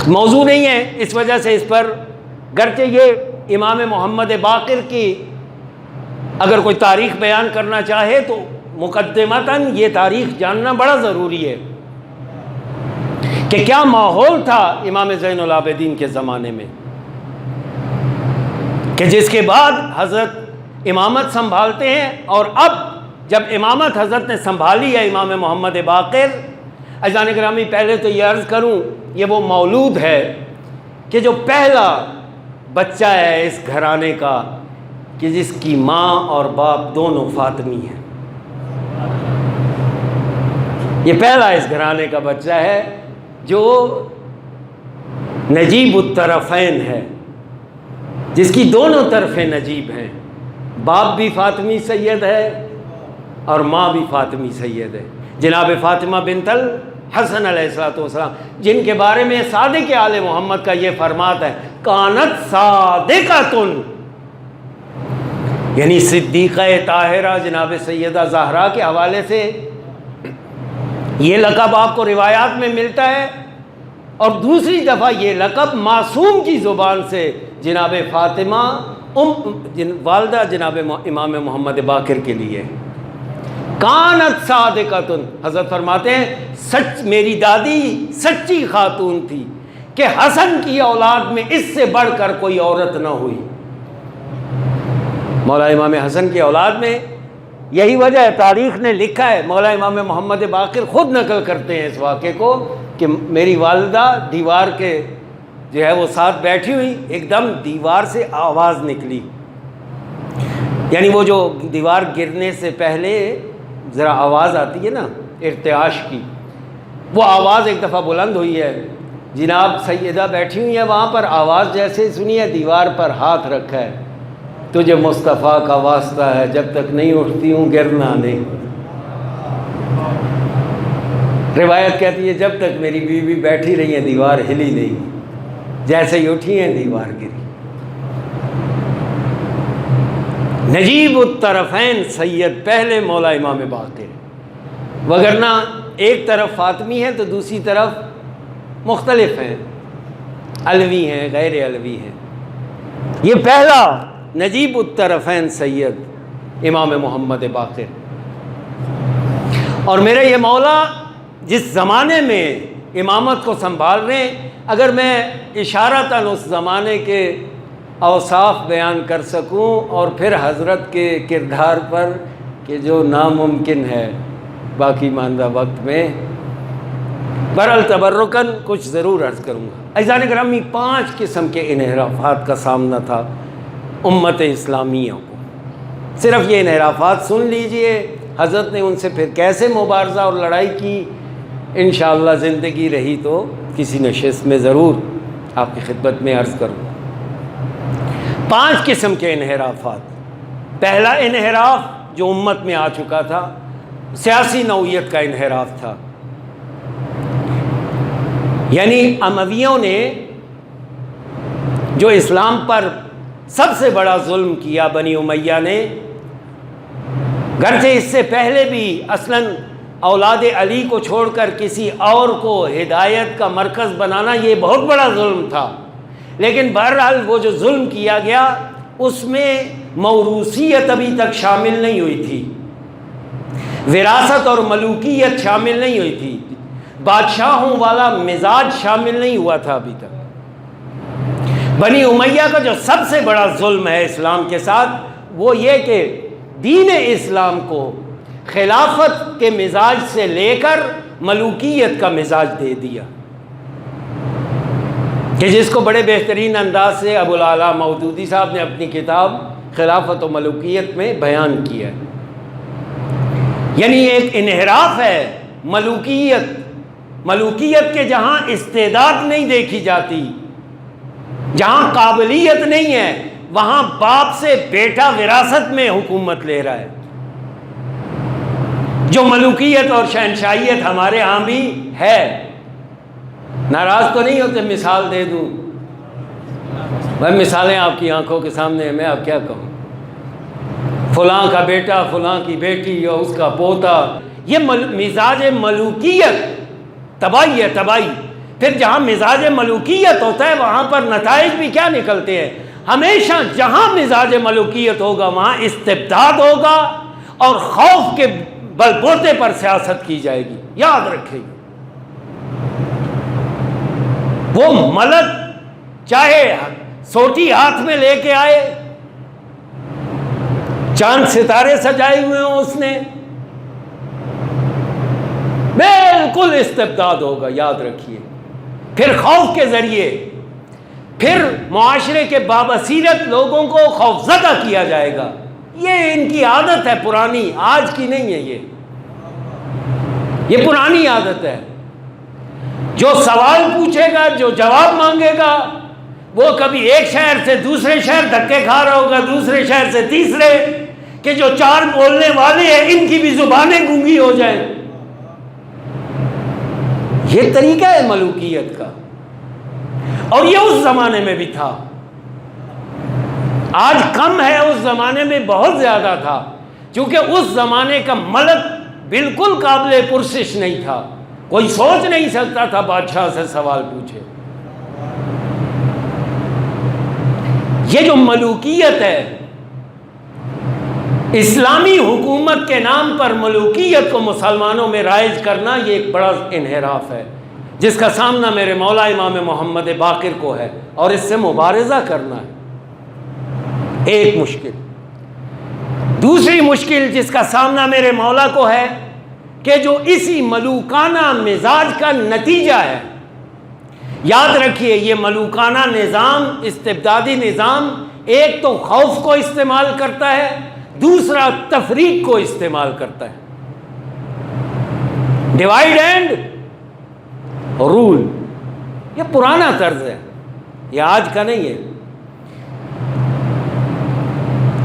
موضوع نہیں ہے اس وجہ سے اس پر، گرچہ یہ امام محمد باقر کی اگر کوئی تاریخ بیان کرنا چاہے تو مقدمتاً یہ تاریخ جاننا بڑا ضروری ہے کہ کیا ماحول تھا امام زین العابدین کے زمانے میں، کہ جس کے بعد حضرت امامت سنبھالتے ہیں، اور اب جب امامت حضرت نے سنبھالی ہے امام محمد باقر، عزیزان گرامی پہلے تو یہ عرض کروں یہ وہ مولود ہے کہ جو پہلا بچہ ہے اس گھرانے کا کہ جس کی ماں اور باپ دونوں فاطمی ہیں۔ یہ پہلا اس گھرانے کا بچہ ہے جو نجیب الطرفین ہے، جس کی دونوں طرفیں نجیب ہیں، باپ بھی فاطمی سید ہے اور ماں بھی فاطمی سید ہے، جناب فاطمہ بنت الحسن علیہ السلام، جن کے بارے میں صادق آل محمد کا یہ فرمات ہے کانت صادقۃ، یعنی صدیقہ طاہرہ جناب سیدہ زہرا کے حوالے سے یہ لقب آپ کو روایات میں ملتا ہے، اور دوسری دفعہ یہ لقب معصوم کی زبان سے جناب فاطمہ والدہ جناب امام محمد باقر کے لیے کانت صادقۃ، حضرت فرماتے ہیں سچ میری دادی سچی خاتون تھی کہ حسن کی اولاد میں اس سے بڑھ کر کوئی عورت نہ ہوئی۔ مولا امام حسن کی اولاد میں یہی وجہ ہے، تاریخ نے لکھا ہے، مولا امام محمد باقر خود نقل کرتے ہیں اس واقعے کو کہ میری والدہ دیوار کے جو ہے وہ ساتھ بیٹھی ہوئی، ایک دم دیوار سے آواز نکلی، یعنی وہ جو دیوار گرنے سے پہلے ذرا آواز آتی ہے نا ارتعاش کی، وہ آواز ایک دفعہ بلند ہوئی ہے، جناب سیدہ بیٹھی ہوئی ہے وہاں پر، آواز جیسے سنی ہے دیوار پر ہاتھ رکھا ہے، تجھے مصطفیٰ کا واسطہ ہے جب تک نہیں اٹھتی ہوں گرنا نہیں۔ روایت کہتی ہے جب تک میری بیوی بیٹھی رہی ہے دیوار ہلی نہیں، جیسے ہی اٹھی ہیں دیوار گری۔ نجیب الطرفین سید پہلے مولا امام باقر، وگرنہ ایک طرف فاطمی ہے تو دوسری طرف مختلف ہیں، علوی ہیں غیر علوی ہیں، یہ پہلا نجیب الطرفین سید امام محمد باقر۔ اور میرے یہ مولا جس زمانے میں امامت کو سنبھال رہے ہیں، اگر میں اشارتاً اس زمانے کے اوصاف بیان کر سکوں اور پھر حضرت کے کردار پر کہ جو ناممکن ہے باقی ماندہ وقت میں، برال تبرکاً کچھ ضرور عرض کروں گا۔ عزیزان گرامی 5 قسم کے انحرافات کا سامنا تھا امت اسلامیہ کو، صرف یہ انحرافات سن لیجئے، حضرت نے ان سے پھر کیسے مبارزہ اور لڑائی کی، انشاءاللہ زندگی رہی تو کسی نشست میں ضرور آپ کی خدمت میں عرض کروں۔ 5 قسم کے انحرافات۔ پہلا انحراف جو امت میں آ چکا تھا سیاسی نوعیت کا انحراف تھا، یعنی امویوں نے جو اسلام پر سب سے بڑا ظلم کیا، بنی امیہ نے، گرچہ اس سے پہلے بھی اصلاً اولاد علی کو چھوڑ کر کسی اور کو ہدایت کا مرکز بنانا یہ بہت بڑا ظلم تھا، لیکن بہرحال وہ جو ظلم کیا گیا اس میں موروثیت ابھی تک شامل نہیں ہوئی تھی، وراثت اور ملوکیت شامل نہیں ہوئی تھی، بادشاہوں والا مزاج شامل نہیں ہوا تھا ابھی تک۔ بنی امیہ کا جو سب سے بڑا ظلم ہے اسلام کے ساتھ وہ یہ کہ دین اسلام کو خلافت کے مزاج سے لے کر ملوکیت کا مزاج دے دیا، کہ جس کو بڑے بہترین انداز سے ابو العلا مودودی صاحب نے اپنی کتاب خلافت و ملوکیت میں بیان کیا ہے۔ یعنی ایک انحراف ہے ملوکیت کے جہاں استعداد نہیں دیکھی جاتی، جہاں قابلیت نہیں ہے، وہاں باپ سے بیٹا وراثت میں حکومت لے رہا ہے۔ جو ملوکیت اور شہنشاہیت ہمارے ہاں بھی ہے، ناراض تو نہیں ہوتے مثال دے دوں؟ بھائی مثالیں آپ کی آنکھوں کے سامنے ہیں، میں اب کیا کہوں؟ فلاں کا بیٹا، فلاں کی بیٹی اور اس کا پوتا، یہ مزاج ملوکیت تباہی ہے، تباہی۔ پھر جہاں مزاج ملوکیت ہوتا ہے وہاں پر نتائج بھی کیا نکلتے ہیں؟ ہمیشہ جہاں مزاج ملوکیت ہوگا وہاں استبداد ہوگا اور خوف کے بل بوتے پر سیاست کی جائے گی، یاد رکھیں گے۔ وہ ملک چاہے سوٹی ہاتھ میں لے کے آئے، چاند ستارے سجائے ہوئے ہوں اس نے، بالکل استبداد ہوگا، یاد رکھیے۔ پھر خوف کے ذریعے، پھر معاشرے کے بابصیرت لوگوں کو خوفزدہ کیا جائے گا۔ یہ ان کی عادت ہے پرانی، آج کی نہیں ہے، یہ پرانی عادت ہے۔ جو سوال پوچھے گا، جو جواب مانگے گا، وہ کبھی ایک شہر سے دوسرے شہر دھکے کھا رہا ہوگا، دوسرے شہر سے تیسرے، کہ جو چار بولنے والے ہیں ان کی بھی زبانیں گونگی ہو جائیں۔ یہ طریقہ ہے ملوکیت کا، اور یہ اس زمانے میں بھی تھا۔ آج کم ہے، اس زمانے میں بہت زیادہ تھا، کیونکہ اس زمانے کا ملک بالکل قابل پرسش نہیں تھا، کوئی سوچ نہیں سکتا تھا بادشاہ سے سوال پوچھے۔ یہ جو ملوکیت ہے، اسلامی حکومت کے نام پر ملوکیت کو مسلمانوں میں رائج کرنا، یہ ایک بڑا انحراف ہے جس کا سامنا میرے مولا امام محمد باقر کو ہے، اور اس سے مبارزہ کرنا ہے۔ ایک مشکل۔ دوسری مشکل جس کا سامنا میرے مولا کو ہے کہ جو اسی ملوکانہ مزاج کا نتیجہ ہے۔ یاد رکھیے، یہ ملوکانہ نظام، استبدادی نظام، ایک تو خوف کو استعمال کرتا ہے، دوسرا تفریق کو استعمال کرتا ہے۔ ڈیوائیڈ اینڈ رول، یہ پرانا طرز ہے، یہ آج کا نہیں ہے۔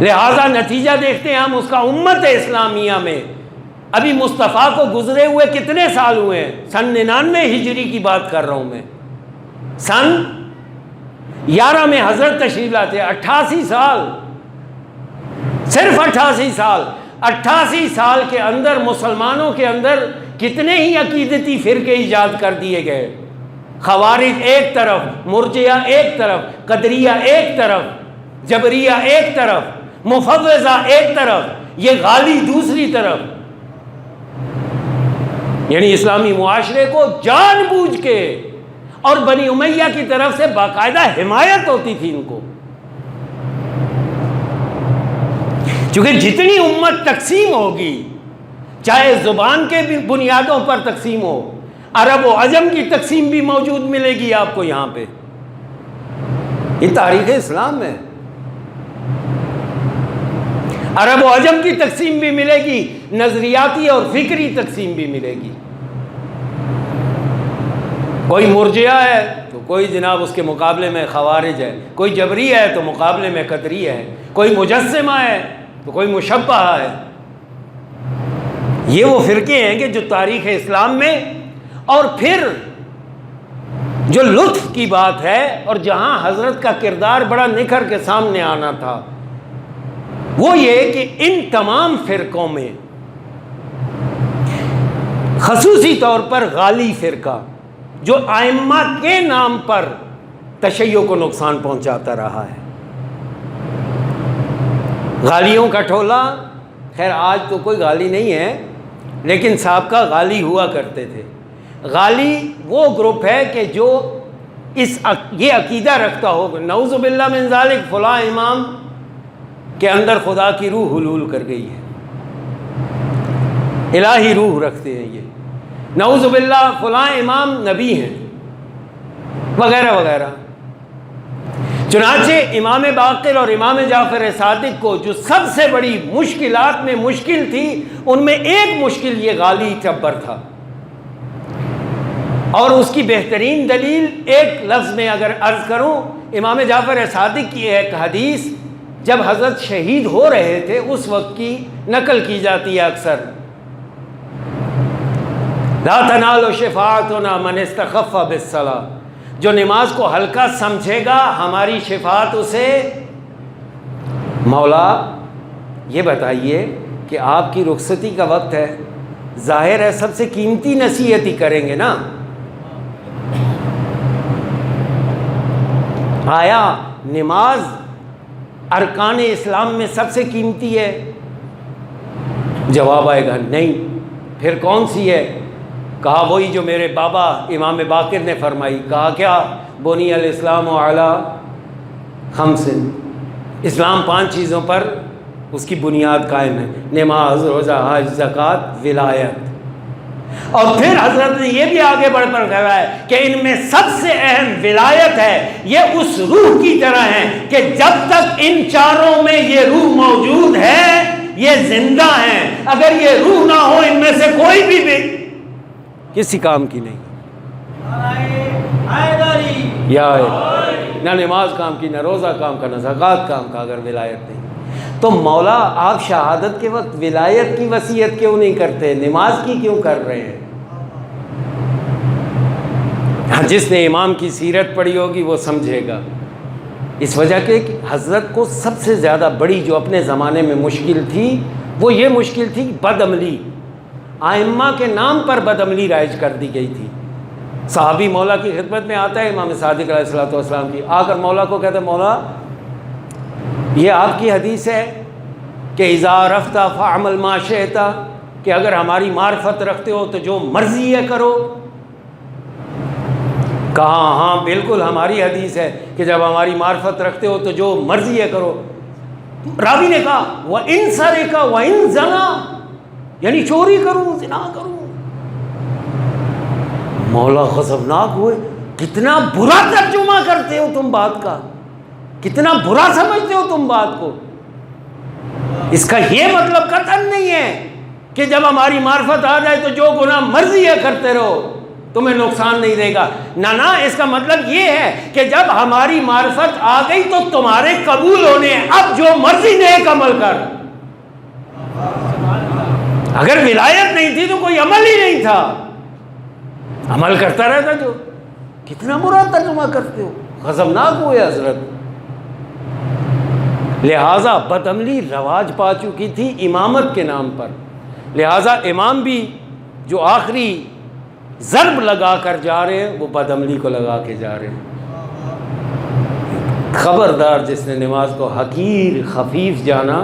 لہذا نتیجہ دیکھتے ہیں ہم اس کا امت اسلامیہ میں۔ ابھی مصطفیٰ کو گزرے ہوئے کتنے سال ہوئے ہیں؟ سن 99 ہجری کی بات کر رہا ہوں میں۔ سن 11 میں حضرت تشریف لاتے، 88 سال، صرف 88 سال۔ 88 سال کے اندر مسلمانوں کے اندر کتنے ہی عقیدتی فرقے ایجاد کر دیے گئے۔ خوارج ایک طرف، مرجئہ ایک طرف، قدریہ ایک طرف، جبریہ ایک طرف، مفوضہ ایک طرف، یہ غالی دوسری طرف۔ یعنی اسلامی معاشرے کو جان بوجھ کے، اور بنی امیہ کی طرف سے باقاعدہ حمایت ہوتی تھی ان کو، کیونکہ جتنی امت تقسیم ہوگی، چاہے زبان کے بھی بنیادوں پر تقسیم ہو، عرب و عجم کی تقسیم بھی موجود ملے گی آپ کو یہاں پہ۔ یہ تاریخ اسلام ہے۔ عرب و عجم کی تقسیم بھی ملے گی، نظریاتی اور فکری تقسیم بھی ملے گی۔ کوئی مرجئہ ہے تو کوئی جناب اس کے مقابلے میں خوارج ہے، کوئی جبری ہے تو مقابلے میں قدری ہے، کوئی مجسمہ ہے تو کوئی مشبہ ہے۔ یہ وہ فرقے ہیں کہ جو تاریخ اسلام میں، اور پھر جو لطف کی بات ہے اور جہاں حضرت کا کردار بڑا نکھر کے سامنے آنا تھا، وہ یہ کہ ان تمام فرقوں میں خصوصی طور پر غالی فرقہ جو ائمہ کے نام پر تشیع کو نقصان پہنچاتا رہا ہے، غالیوں کا ٹولہ، خیر آج تو کوئی غالی نہیں ہے لیکن سابقہ غالی ہوا کرتے تھے۔ غالی وہ گروپ ہے کہ جو یہ عقیدہ رکھتا ہو کہ نعوذ باللہ من ذالک فلاں امام کے اندر خدا کی روح حلول کر گئی ہے، الہی روح رکھتے ہیں یہ، نعوذ باللہ فلاں امام نبی ہیں وغیرہ وغیرہ۔ چنانچہ امام باقر اور امام جعفر صادق کو جو سب سے بڑی مشکلات میں مشکل تھی، ان میں ایک مشکل یہ غالی ٹبر تھا، اور اس کی بہترین دلیل ایک لفظ میں اگر عرض کروں، امام جعفر صادق کی ایک حدیث جب حضرت شہید ہو رہے تھے اس وقت کی نقل کی جاتی ہے اکثر، لا تنال شفاعتنا من استخف بالصلاۃ، جو نماز کو ہلکا سمجھے گا ہماری شفاعت اسے۔ مولا یہ بتائیے کہ آپ کی رخصتی کا وقت ہے، ظاہر ہے سب سے قیمتی نصیحت ہی کریں گے نا، آیا نماز ارکان اسلام میں سب سے قیمتی ہے؟ جواب آئے گا نہیں، پھر کون سی ہے؟ کہا وہی جو میرے بابا امام باقر نے فرمائی، کہا کیا؟ بنی الاسلام علی خمس، اسلام 5 چیزوں پر اس کی بنیاد قائم ہے، نماز، روزہ، حج، زکوٰۃ، ولایت۔ اور پھر حضرت نے یہ بھی آگے بڑھ کر کہا ہے کہ ان میں سب سے اہم ولایت ہے، یہ اس روح کی طرح ہے کہ جب تک ان چاروں میں یہ روح موجود ہے یہ زندہ ہیں، اگر یہ روح نہ ہو ان میں سے کوئی بھی کسی کام کی نہیں، یا نہ نماز کام کی، نہ روزہ کام کا، نہ زکوٰۃ کام کا، اگر ولایت نہیں۔ تو مولا آپ شہادت کے وقت ولایت کی وصیت کیوں نہیں کرتے، نماز کی کیوں کر رہے ہیں؟ جس نے امام کی سیرت پڑھی ہوگی وہ سمجھے گا، اس وجہ کہ حضرت کو سب سے زیادہ بڑی جو اپنے زمانے میں مشکل تھی وہ یہ مشکل تھی بد عملی، ائمہ کے نام پر بد عملی رائج کر دی گئی تھی۔ صحابی مولا کی خدمت میں آتا ہے امام صادق علیہ السلام کی، آ کر مولا کو کہتا ہے مولا یہ آپ کی حدیث ہے کہ اذا عرفت فاعمل ما شئت، کہ اگر ہماری معرفت رکھتے ہو تو جو مرضی ہے کرو۔ کہا ہاں بالکل ہماری حدیث ہے کہ جب ہماری معرفت رکھتے ہو تو جو مرضی ہے کرو۔ راوی نے کہا وَإِن سَرِقَ وَإِن زَنَا، یعنی چوری کروں، زنا کروں۔ مولا غضبناک ہوئے، کتنا برا ترجمہ کرتے ہو تم بات کا، کتنا برا سمجھتے ہو تم بات کو۔ اس کا یہ مطلب قطعاً نہیں ہے کہ جب ہماری معرفت آ جائے تو جو گناہ مرضی ہے کرتے رہو، تمہیں نقصان نہیں دے گا۔ نہ اس کا مطلب یہ ہے کہ جب ہماری معرفت آ گئی تو تمہارے قبول ہونے ہیں، اب جو مرضی نیک عمل کر۔ اگر ولایت نہیں تھی تو کوئی عمل ہی نہیں تھا، عمل کرتا رہتا جو۔ کتنا برا ترجمہ کرتے ہو، غضبناک ہوئے حضرت۔ لہٰذا بد عملی رواج پا چکی تھی امامت کے نام پر، لہٰذا امام بھی جو آخری ضرب لگا کر جا رہے ہیں وہ بد عملی کو لگا کے جا رہے ہیں۔ خبردار جس نے نماز کو حقیر خفیف جانا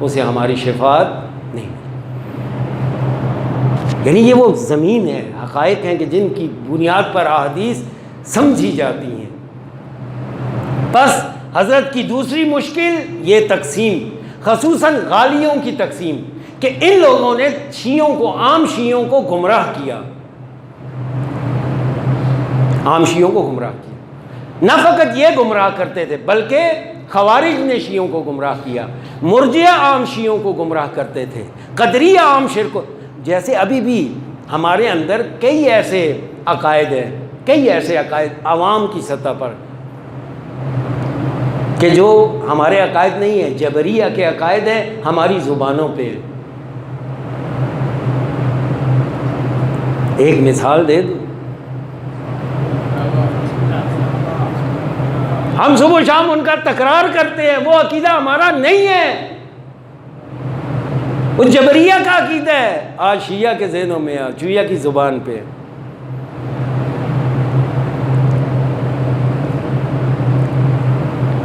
اسے ہماری شفاعت نہیں۔ یعنی یہ وہ زمین ہے، حقائق ہیں کہ جن کی بنیاد پر احادیث سمجھی جاتی ہیں۔ بس حضرت کی دوسری مشکل یہ تقسیم، خصوصاً غالیوں کی تقسیم، کہ ان لوگوں نے شیعوں کو، عام شیعوں کو گمراہ کیا، عام شیعوں کو گمراہ کیا۔ نہ فقط یہ گمراہ کرتے تھے بلکہ خوارج نے شیعوں کو گمراہ کیا، مرجئہ عام شیعوں کو گمراہ کرتے تھے، قدریہ عام شرک، جیسے ابھی بھی ہمارے اندر کئی ایسے عقائد ہیں، کئی ایسے عقائد عوام کی سطح پر کہ جو ہمارے عقائد نہیں ہیں، جبریہ کے عقائد ہیں، ہماری زبانوں پہ۔ ایک مثال دے دوں، ہم صبح و شام ان کا تکرار کرتے ہیں، وہ عقیدہ ہمارا نہیں ہے، وہ جبریہ کا عقیدہ ہے، آج شیعہ کے ذہنوں میں شیعہ کی زبان پہ۔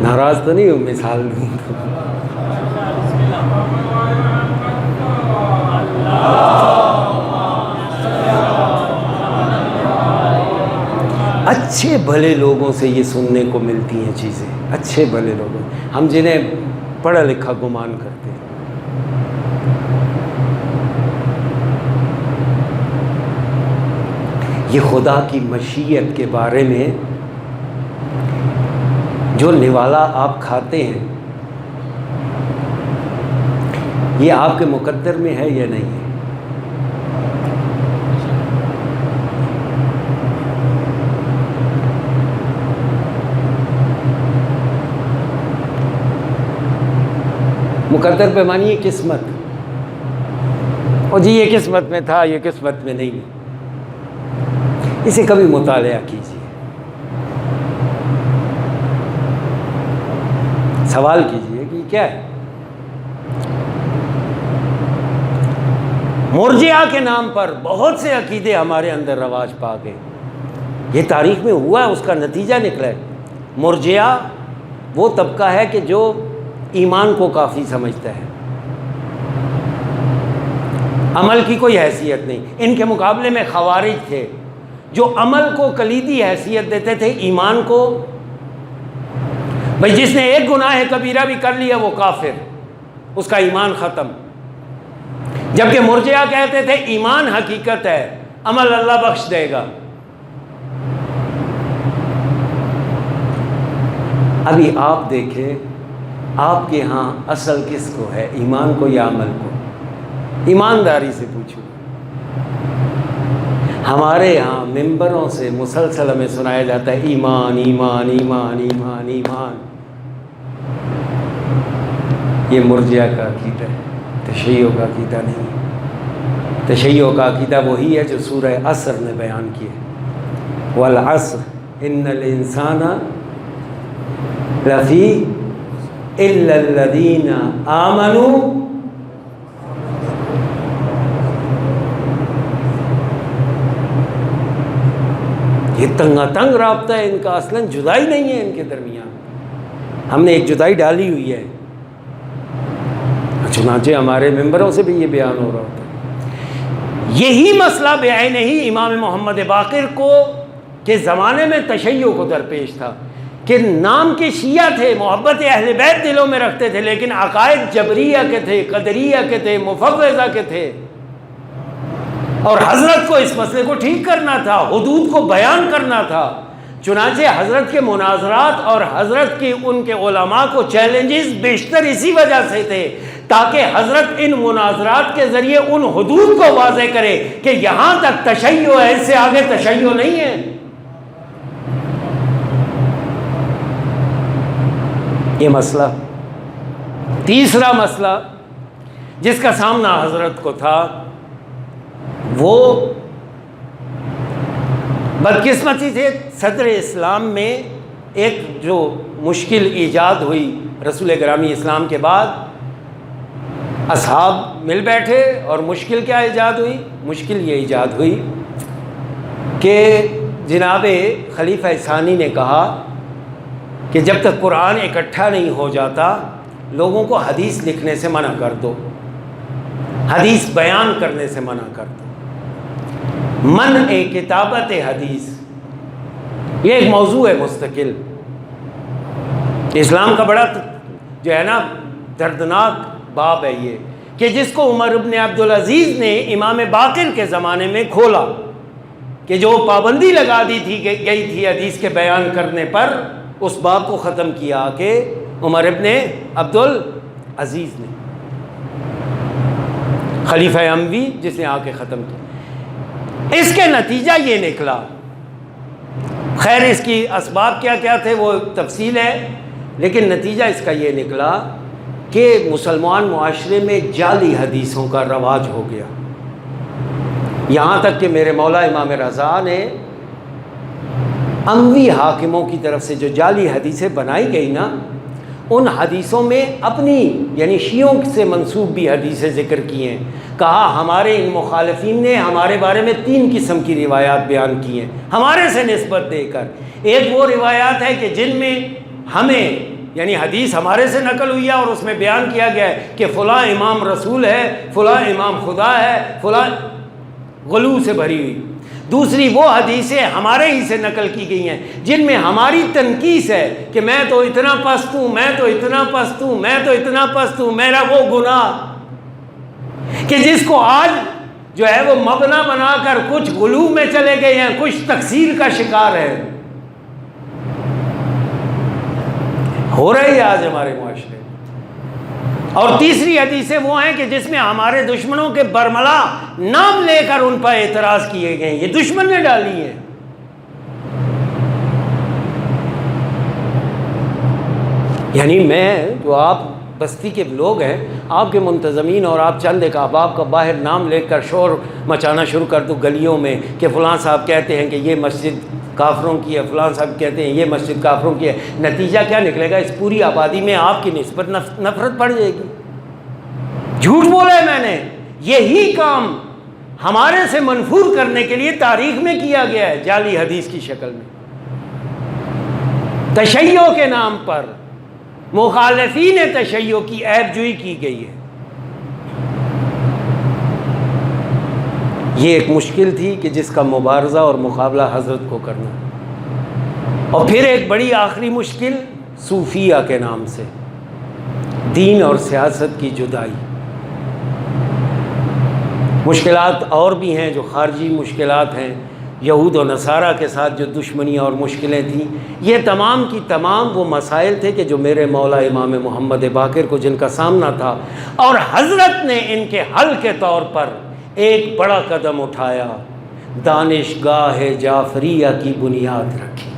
ناراض تو نہیں ہوں مثال دوں تو؟ اچھے بھلے لوگوں سے یہ سننے کو ملتی ہیں چیزیں، اچھے بھلے لوگوں، ہم جنہیں پڑھا لکھا گمان کرتے ہیں۔ یہ خدا کی مشیت کے بارے میں جو نوالا آپ کھاتے ہیں، یہ آپ کے مقدر میں ہے یا نہیں ہے؟ مقدر پہ مانیے قسمت، اور جی یہ قسمت میں تھا، یہ قسمت میں نہیں ہے۔ اسے کبھی مطالعہ کیجیے، سوال کیجیے کہ کیا ہے۔ مرجئہ کے نام پر بہت سے عقیدے ہمارے اندر رواج پا گئے، یہ تاریخ میں ہوا ہے، اس کا نتیجہ نکلا ہے۔ مرجئہ وہ طبقہ ہے کہ جو ایمان کو کافی سمجھتا ہے، عمل کی کوئی حیثیت نہیں۔ ان کے مقابلے میں خوارج تھے جو عمل کو کلیدی حیثیت دیتے تھے، ایمان کو بھئی جس نے ایک گناہ کبیرہ بھی کر لیا وہ کافر، اس کا ایمان ختم۔ جبکہ مرجئہ کہتے تھے ایمان حقیقت ہے، عمل اللہ بخش دے گا۔ ابھی آپ دیکھیں آپ کے ہاں اصل کس کو ہے، ایمان کو یا عمل کو؟ ایمانداری سے پوچھو۔ ہمارے ہاں ممبروں سے مسلسل ہمیں سنایا جاتا ہے ایمان ایمان ایمان ایمان ایمان۔ یہ مرجئہ کا عقیدہ ہے، تشیع کا عقیدہ نہیں۔ تشیع کا عقیدہ وہی ہے جو سورہ عصر نے بیان کیا، والعصر ان الانسان لفی الا الذین آمنوا۔ یہ تنگا تنگ رابطہ ہے ان کا، اصلاً جدائی نہیں ہے ان کے درمیان، ہم نے ایک جدائی ڈالی ہوئی ہے، چنانچہ ہمارے ممبروں سے بھی یہ بیان ہو رہا ہوتا ہے۔ یہی مسئلہ بعینہ ہی امام محمد باقر کو کے زمانے میں تشیع کو درپیش تھا کہ نام کے شیعہ تھے، محبت اہل بیت دلوں میں رکھتے تھے، لیکن عقائد جبریہ کے تھے، قدریہ کے تھے، مفوضہ کے تھے، اور حضرت کو اس مسئلے کو ٹھیک کرنا تھا، حدود کو بیان کرنا تھا۔ چنانچہ حضرت کے مناظرات اور حضرت کی ان کے علماء کو چیلنجز بیشتر اسی وجہ سے تھے تاکہ حضرت ان مناظرات کے ذریعے ان حدود کو واضح کرے کہ یہاں تک تشیع ہے، اس سے آگے تشیع نہیں ہے۔ یہ مسئلہ۔ تیسرا مسئلہ جس کا سامنا حضرت کو تھا وہ بدقسمتی سے صدر اسلام میں ایک جو مشکل ایجاد ہوئی رسول گرامی اسلام کے بعد، اصحاب مل بیٹھے اور مشکل کیا ایجاد ہوئی؟ مشکل یہ ایجاد ہوئی کہ جناب خلیفہ ثانی نے کہا کہ جب تک قرآن اکٹھا نہیں ہو جاتا لوگوں کو حدیث لکھنے سے منع کر دو، حدیث بیان کرنے سے منع کر دو۔ منع کتابت حدیث یہ ایک موضوع ہے مستقل، اسلام کا بڑا جو ہے نا دردناک باب ہے یہ، کہ جس کو عمر ابن عبدالعزیز نے امام باقر کے زمانے میں کھولا، کہ جو پابندی لگا دی تھی گئی تھی حدیث کے بیان کرنے پر، اس باب کو ختم کیا کہ عمر ابن عبدالعزیز نے، خلیفہ اموی جس نے آ کے ختم کیا۔ اس کے نتیجہ یہ نکلا، خیر اس کی اسباب کیا کیا تھے وہ تفصیل ہے، لیکن نتیجہ اس کا یہ نکلا کہ مسلمان معاشرے میں جعلی حدیثوں کا رواج ہو گیا، یہاں تک کہ میرے مولا امام رضا نے اموی حاکموں کی طرف سے جو جعلی حدیثیں بنائی گئی نا، ان حدیثوں میں اپنی یعنی شیعوں سے منسوب بھی حدیثیں ذکر کی ہیں. کہا ہمارے ان مخالفین نے ہمارے بارے میں 3 قسم کی روایات بیان کی ہیں ہمارے سے نسبت دے کر. ایک وہ روایات ہے کہ جن میں ہمیں یعنی حدیث ہمارے سے نقل ہوئی ہے اور اس میں بیان کیا گیا ہے کہ فلاں امام رسول ہے، فلاں امام خدا ہے، فلاں غلو سے بھری ہوئی. دوسری وہ حدیثیں ہمارے ہی سے نقل کی گئی ہیں جن میں ہماری تنقیص ہے کہ میں تو اتنا پست ہوں، میں تو اتنا پست ہوں، میں تو اتنا پست ہوں، میرا وہ گناہ کہ جس کو آج جو ہے وہ مبنا بنا کر کچھ غلو میں چلے گئے ہیں، کچھ تقصیر کا شکار ہے. ہو رہی ہے آج ہمارے معاشرے. اور تیسری حدیثیں وہ ہیں کہ جس میں ہمارے دشمنوں کے برملا نام لے کر ان پر اعتراض کیے گئے ہیں، یہ دشمن نے ڈالی ہیں. یعنی میں جو آپ بستی کے لوگ ہیں، آپ کے منتظمین اور آپ چند ایک احباب کا باہر نام لے کر شور مچانا شروع کر دو گلیوں میں کہ فلاں صاحب کہتے ہیں کہ یہ مسجد کافروں کی ہے، فلاں صاحب کہتے ہیں یہ مسجد کافروں کی ہے. نتیجہ کیا نکلے گا؟ اس پوری آبادی میں آپ کی نسبت نفرت پڑ جائے گی. جھوٹ بولا ہے میں نے. یہی کام ہمارے سے منفور کرنے کے لیے تاریخ میں کیا گیا ہے جعلی حدیث کی شکل میں. تشیع کے نام پر مخالفین تشیع کی عیب جوئی کی گئی ہے. یہ ایک مشکل تھی کہ جس کا مبارزہ اور مقابلہ حضرت کو کرنا. اور پھر ایک بڑی آخری مشکل صوفیہ کے نام سے دین اور سیاست کی جدائی. مشکلات اور بھی ہیں جو خارجی مشکلات ہیں، یہود و نصارہ کے ساتھ جو دشمنیاں اور مشکلیں تھیں، یہ تمام کی تمام وہ مسائل تھے کہ جو میرے مولا امام محمد باقر کو جن کا سامنا تھا، اور حضرت نے ان کے حل کے طور پر ایک بڑا قدم اٹھایا، دانشگاہ جعفریہ کی بنیاد رکھی.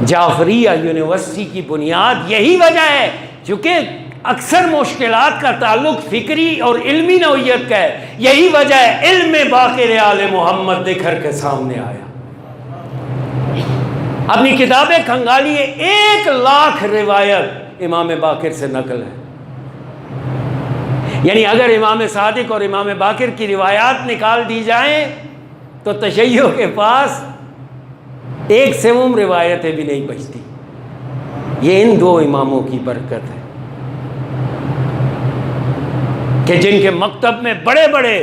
جعفریہ یونیورسٹی کی بنیاد یہی وجہ ہے چونکہ اکثر مشکلات کا تعلق فکری اور علمی نوعیت کا ہے. یہی وجہ ہے علم باقر آل محمد نکھر کے سامنے آیا. اپنی کتابیں کھنگالیے، 1,00,000 روایت امام باقر سے نقل ہے. یعنی اگر امام صادق اور امام باقر کی روایات نکال دی جائیں تو تشیع کے پاس 1/7 روایتیں بھی نہیں بچتی. یہ ان 2 اماموں کی برکت ہے کہ جن کے مکتب میں بڑے بڑے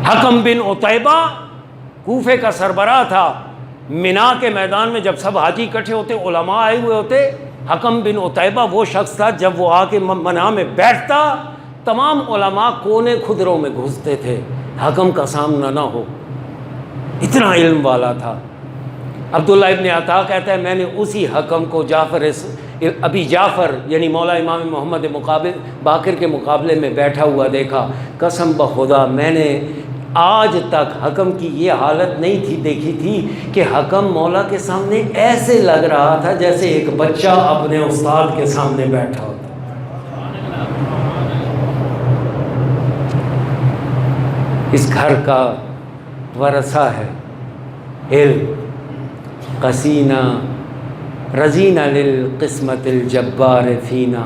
حکم بن عتیبہ کوفے کا سربراہ تھا. منا کے میدان میں جب سب حاجی اکٹھے ہوتے، علماء آئے ہوئے ہوتے، حکم بن عتیبہ وہ شخص تھا جب وہ آ کے منا میں بیٹھتا تمام علماء کونے خدروں میں گھستے تھے حکم کا سامنا نہ ہو. اتنا علم والا تھا. عبداللہ ابن عطا کہتا ہے میں نے اسی حکم کو ابی جعفر یعنی مولا امام محمد باقر کے مقابلے میں بیٹھا ہوا دیکھا. قسم بخدا میں نے آج تک حکم کی یہ حالت نہیں تھی دیکھی تھی کہ حکم مولا کے سامنے ایسے لگ رہا تھا جیسے ایک بچہ اپنے استاد کے سامنے بیٹھا ہوتا. اس گھر کا ورثہ ہے علم. قسینہ رزینہ للقسمت الجبار فینا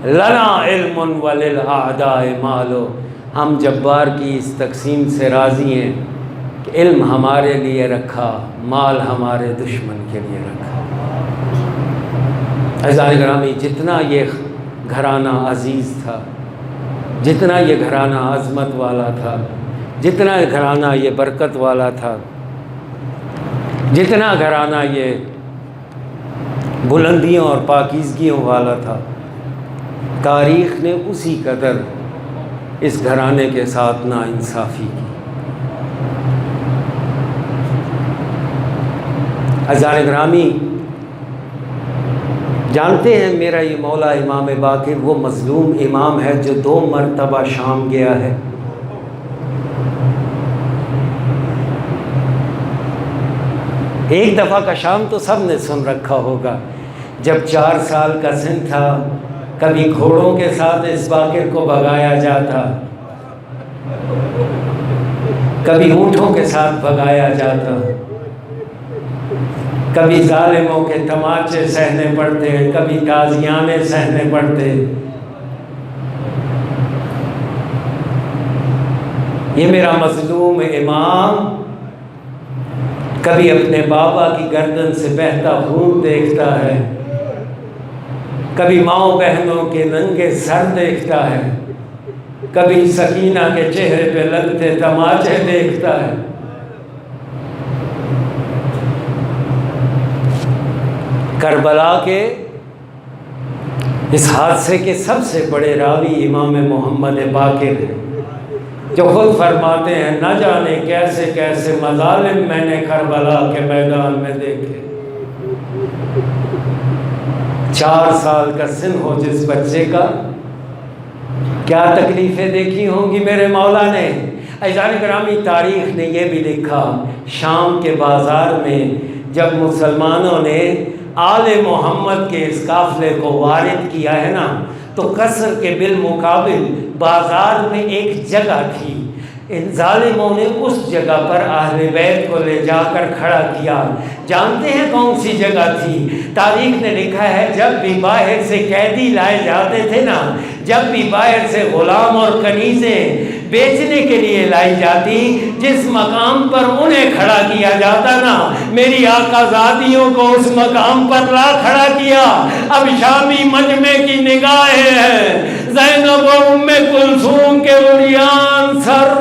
لنا علم وللأعداء مالو. ہم جبار کی اس تقسیم سے راضی ہیں کہ علم ہمارے لیے رکھا، مال ہمارے دشمن کے لیے رکھا. عزیزان گرامی، جتنا یہ گھرانہ عزیز تھا، جتنا یہ گھرانہ عظمت والا تھا، جتنا گھرانہ یہ برکت والا تھا، جتنا گھرانہ یہ بلندیوں اور پاکیزگیوں والا تھا، تاریخ نے اسی قدر اس گھرانے کے ساتھ ناانصافی کی. عزیزان گرامی، جانتے ہیں میرا یہ مولا امام باقر وہ مظلوم امام ہے جو 2 مرتبہ شام گیا ہے. ایک دفعہ کا شام تو سب نے سن رکھا ہوگا، جب 4 سال کا سن تھا، کبھی گھوڑوں کے ساتھ اس باقر کو بھگایا جاتا، کبھی اونٹوں کے ساتھ بھگایا جاتا. کبھی ظالموں کے تماچے سہنے پڑتے، کبھی تازیانے سہنے پڑتے۔ یہ میرا مظلوم امام کبھی اپنے بابا کی گردن سے بہتا خون دیکھتا ہے، کبھی ماؤں بہنوں کے ننگے سر دیکھتا ہے، کبھی سکینہ کے چہرے پہ لگتے تماچے دیکھتا ہے۔ کربلا کے اس حادثے کے سب سے بڑے راوی امام محمد باقر ہیں، جو خود فرماتے ہیں نہ جانے کیسے کیسے مظالم میں نے کربلا کے میدان میں دیکھے۔ 4 سال کا سن ہو جس بچے کا، کیا تکلیفیں دیکھی ہوں گی میرے مولا نے۔ عزیزان گرامی، تاریخ نے یہ بھی لکھا، شام کے بازار میں جب مسلمانوں نے آل محمد کے اس قافلے کو وارد کیا ہے نا، تو قصر کے بالمقابل بازار میں ایک جگہ تھی، ان ظالموں نے اس جگہ پر اہل بیت کو لے جا کر کھڑا کیا۔ جانتے ہیں کون سی جگہ تھی؟ تاریخ نے لکھا ہے جب بھی باہر سے قیدی لائے جاتے تھے نا، جب بھی باہر سے غلام اور کنیزیں بیچنے کے لیے لائی جاتی، جس مقام پر انہیں کھڑا کیا جاتا نا، میری آقا زادیوں کو اس مقام پر لا کھڑا کیا۔ اب شامی مجمع کی نگاہیں ہیں، زینب و ام کلثوم کے عریان سر،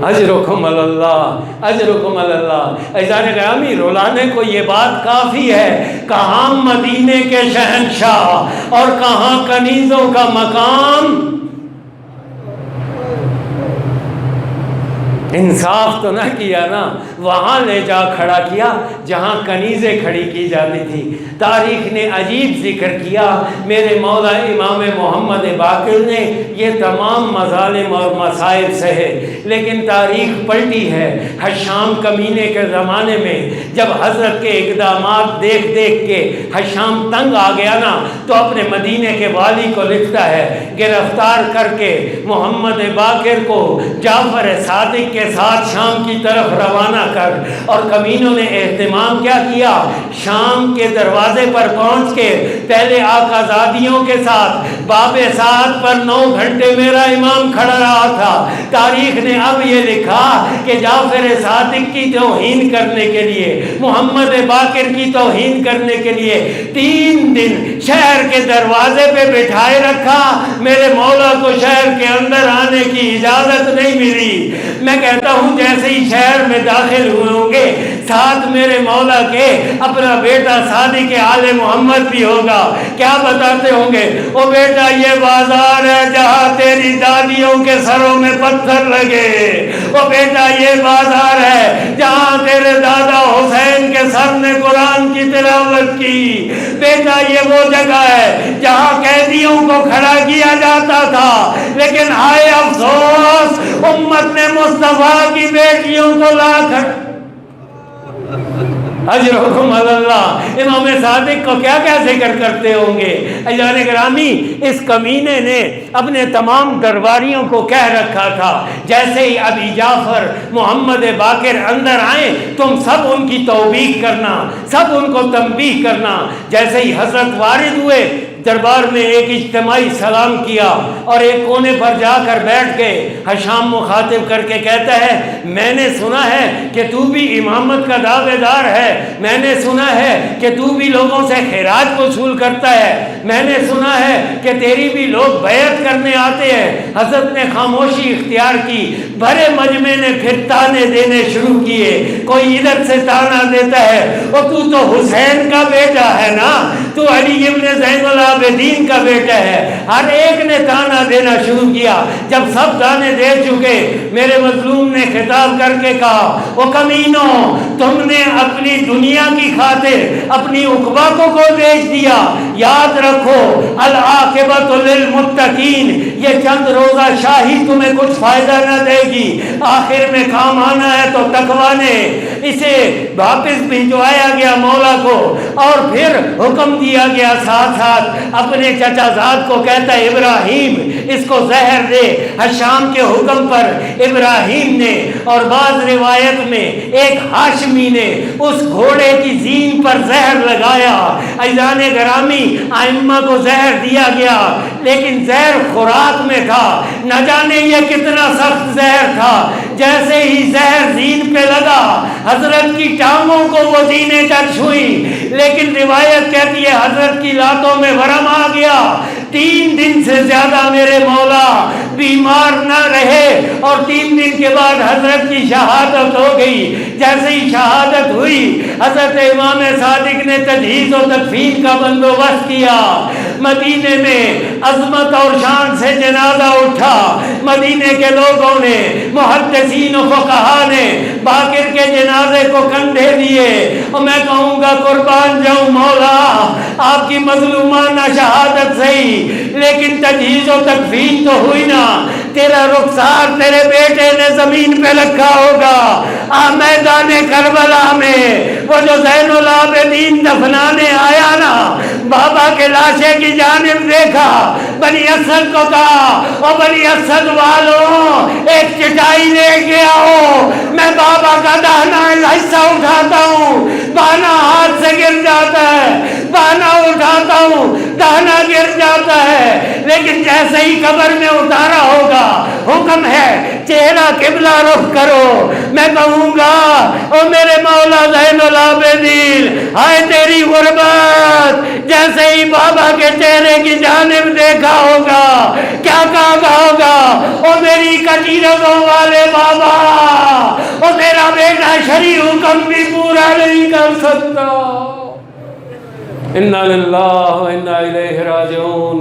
اجرکم اللہ، اجرکم اللہ۔ عزیزان گرامی، رولانے کو یہ بات کافی ہے، کہاں مدینے کے شہنشاہ اور کہاں کنیزوں کا مقام۔ انصاف تو نہ کیا نا، وہاں لے جا کھڑا کیا جہاں کنیزیں کھڑی کی جاتی تھی۔ تاریخ نے عجیب ذکر کیا، میرے مولا امام محمد باقر نے یہ تمام مظالم اور مصائب سہے، لیکن تاریخ پلٹی ہے۔ حشام کمینے کے زمانے میں جب حضرت کے اقدامات دیکھ دیکھ کے حشام تنگ آ گیا نا، تو اپنے مدینے کے والی کو لکھتا ہے گرفتار کر کے محمد باقر کو جعفر صادق کے ساتھ شام کی طرف روانہ کر۔ اور کمینوں نے اہتمام کیا کیا، شام کے دروازے پر پہنچ کے پہلے آقا زادیوں کے ساتھ باب سعد پر 9 گھنٹے میرا امام کھڑا رہا تھا۔ تاریخ نے اب یہ لکھا کہ جعفر صادق کی توہین کرنے کے لیے، محمد باقر کی توہین کرنے کے لیے 3 دن شہر کے دروازے پہ بٹھائے رکھا۔ میرے مولا کو شہر کے اندر آنے کی اجازت نہیں ملی۔ میں کہتا ہوں جیسے ہی شہر میں داخل ہوئے ہوں گے، ساتھ میرے مولا کے اپنا بیٹا صادق آل محمد بھی ہوگا۔ کیا بتاتے ہوں گے، او بیٹا یہ بازار ہے جہاں تیری دادیوں کے سروں میں پتھر لگے، او بیٹا یہ بازار ہے جہاں تیرے دادا حسین کے سر نے قرآن کی تلاوت کی، بیٹا یہ وہ جگہ ہے جہاں قیدیوں کو کھڑا کیا جاتا تھا۔ لیکن ہائے افسوس، امت نے مصطفیٰ کی بیٹیوں کو لا کر اجرکم اللہ۔ امام صادق کو کیا کیا ذکر کرتے ہوں گے۔ عزیزان گرامی، اس کمینے نے اپنے تمام درباریوں کو کہہ رکھا تھا جیسے ہی ابی جعفر محمد باقر اندر آئیں تم سب ان کی توبیخ کرنا، سب ان کو تنبیہ کرنا۔ جیسے ہی حضرت وارد ہوئے، دربار میں ایک اجتماعی سلام کیا اور ایک کونے پر جا کر بیٹھ گئے۔ حشام مخاطب کر کے کہتا ہے میں نے سنا ہے کہ تو بھی امامت کا دعوے دار ہے، میں نے سنا ہے کہ تو بھی لوگوں سے خیرات وصول کرتا ہے، میں نے سنا ہے کہ تیری بھی لوگ بیعت کرنے آتے ہیں۔ حضرت نے خاموشی اختیار کی، بھرے مجمع نے پھر تانے دینے شروع کیے۔ کوئی ادھر سے تانا دیتا ہے اور تو حسین کا بیٹا ہے نا، تو علی ابن زین العابدین کا بیٹا ہے۔ ہر ایک نے تانا دینا شروع کیا۔ جب سب تانے دے چکے، میرے مظلوم نے خطاب کر کے کہا او کمینوں، تم نے اپنی دنیا کی خاطر اپنی عقبہ کو بیچ دیا۔ یاد رکھو العاقبۃ للمتقین، یہ چند روزہ شاہی تمہیں کچھ فائدہ نہ دے گی، آخر میں کام آنا ہے تو تقویٰ نے۔ اسے واپس بھجوایا گیا مولا کو، اور پھر حکم دیا گیا ساتھ ساتھ اپنے چچا زاد کو کہتا ہے ابراہیم اس کو زہر دے. حشام کے حکم پر ابراہیم نے اور بعض روایت میں ایک ہاشمی نے اس گھوڑے کی زین پر زہر لگایا. عزیزان گرامی ائمہ کو زہر دیا گیا لیکن زہر خوراک میں تھا. نہ جانے یہ کتنا سخت زہر تھا. جیسے ہی زہر زین پہ لگا حضرت کی ٹانگوں کو وہ زینیں ٹچ ہوئی لیکن روایت کہتی ہے حضرت کی لاتوں میں ورم آ گیا. 3 دن سے زیادہ میرے مولا بیمار نہ رہے اور 3 دن کے بعد حضرت کی شہادت ہو گئی. جیسے ہی شہادت ہوئی حضرت امام صادق نے تجہیز و تکفین کا بندوبست کیا. مدینے میں عظمت اور شان سے جنازہ اٹھا. مدینے کے لوگوں نے محدثین و فقہا نے باقر کے جنازے کو کندھے دیے اور میں کہوں گا قربان جاؤں مولا آپ کی مظلومانہ شہادت صحیح لیکن تجہیز و تکفین تو ہوئی نا. تیرا رخسار تیرے بیٹے نے زمین پہ رکھا ہوگا. میدان کربلا میں وہ جو زین العابدین دفنانے آیا نا بابا کے لاشے کی جانب دیکھا. بنی اسد کو کہا اور بنی اسد والوں ایک چٹائی لے کے آؤ میں بابا کا دہنا حصہ اٹھاتا ہوں. بانا ہاتھ سے گر جاتا ہے بانا اٹھاتا ہوں دہنا گر جاتا ہے لیکن جیسے ہی قبر میں اتارا ہوگا حکم ہے چہرہ قبلہ رخ کرو. میں کہوں گا او میرے مولا زین العابدین ہائے تیری غربت. جیسے ہی بابا کے چہرے کی جانب دیکھا ہوگا کیا کہا ہوگا او میری کٹی رگوں والے بابا او میرا بیٹا شرعی حکم بھی پورا نہیں کر سکتا. انا للہ و انا الیہ راجعون.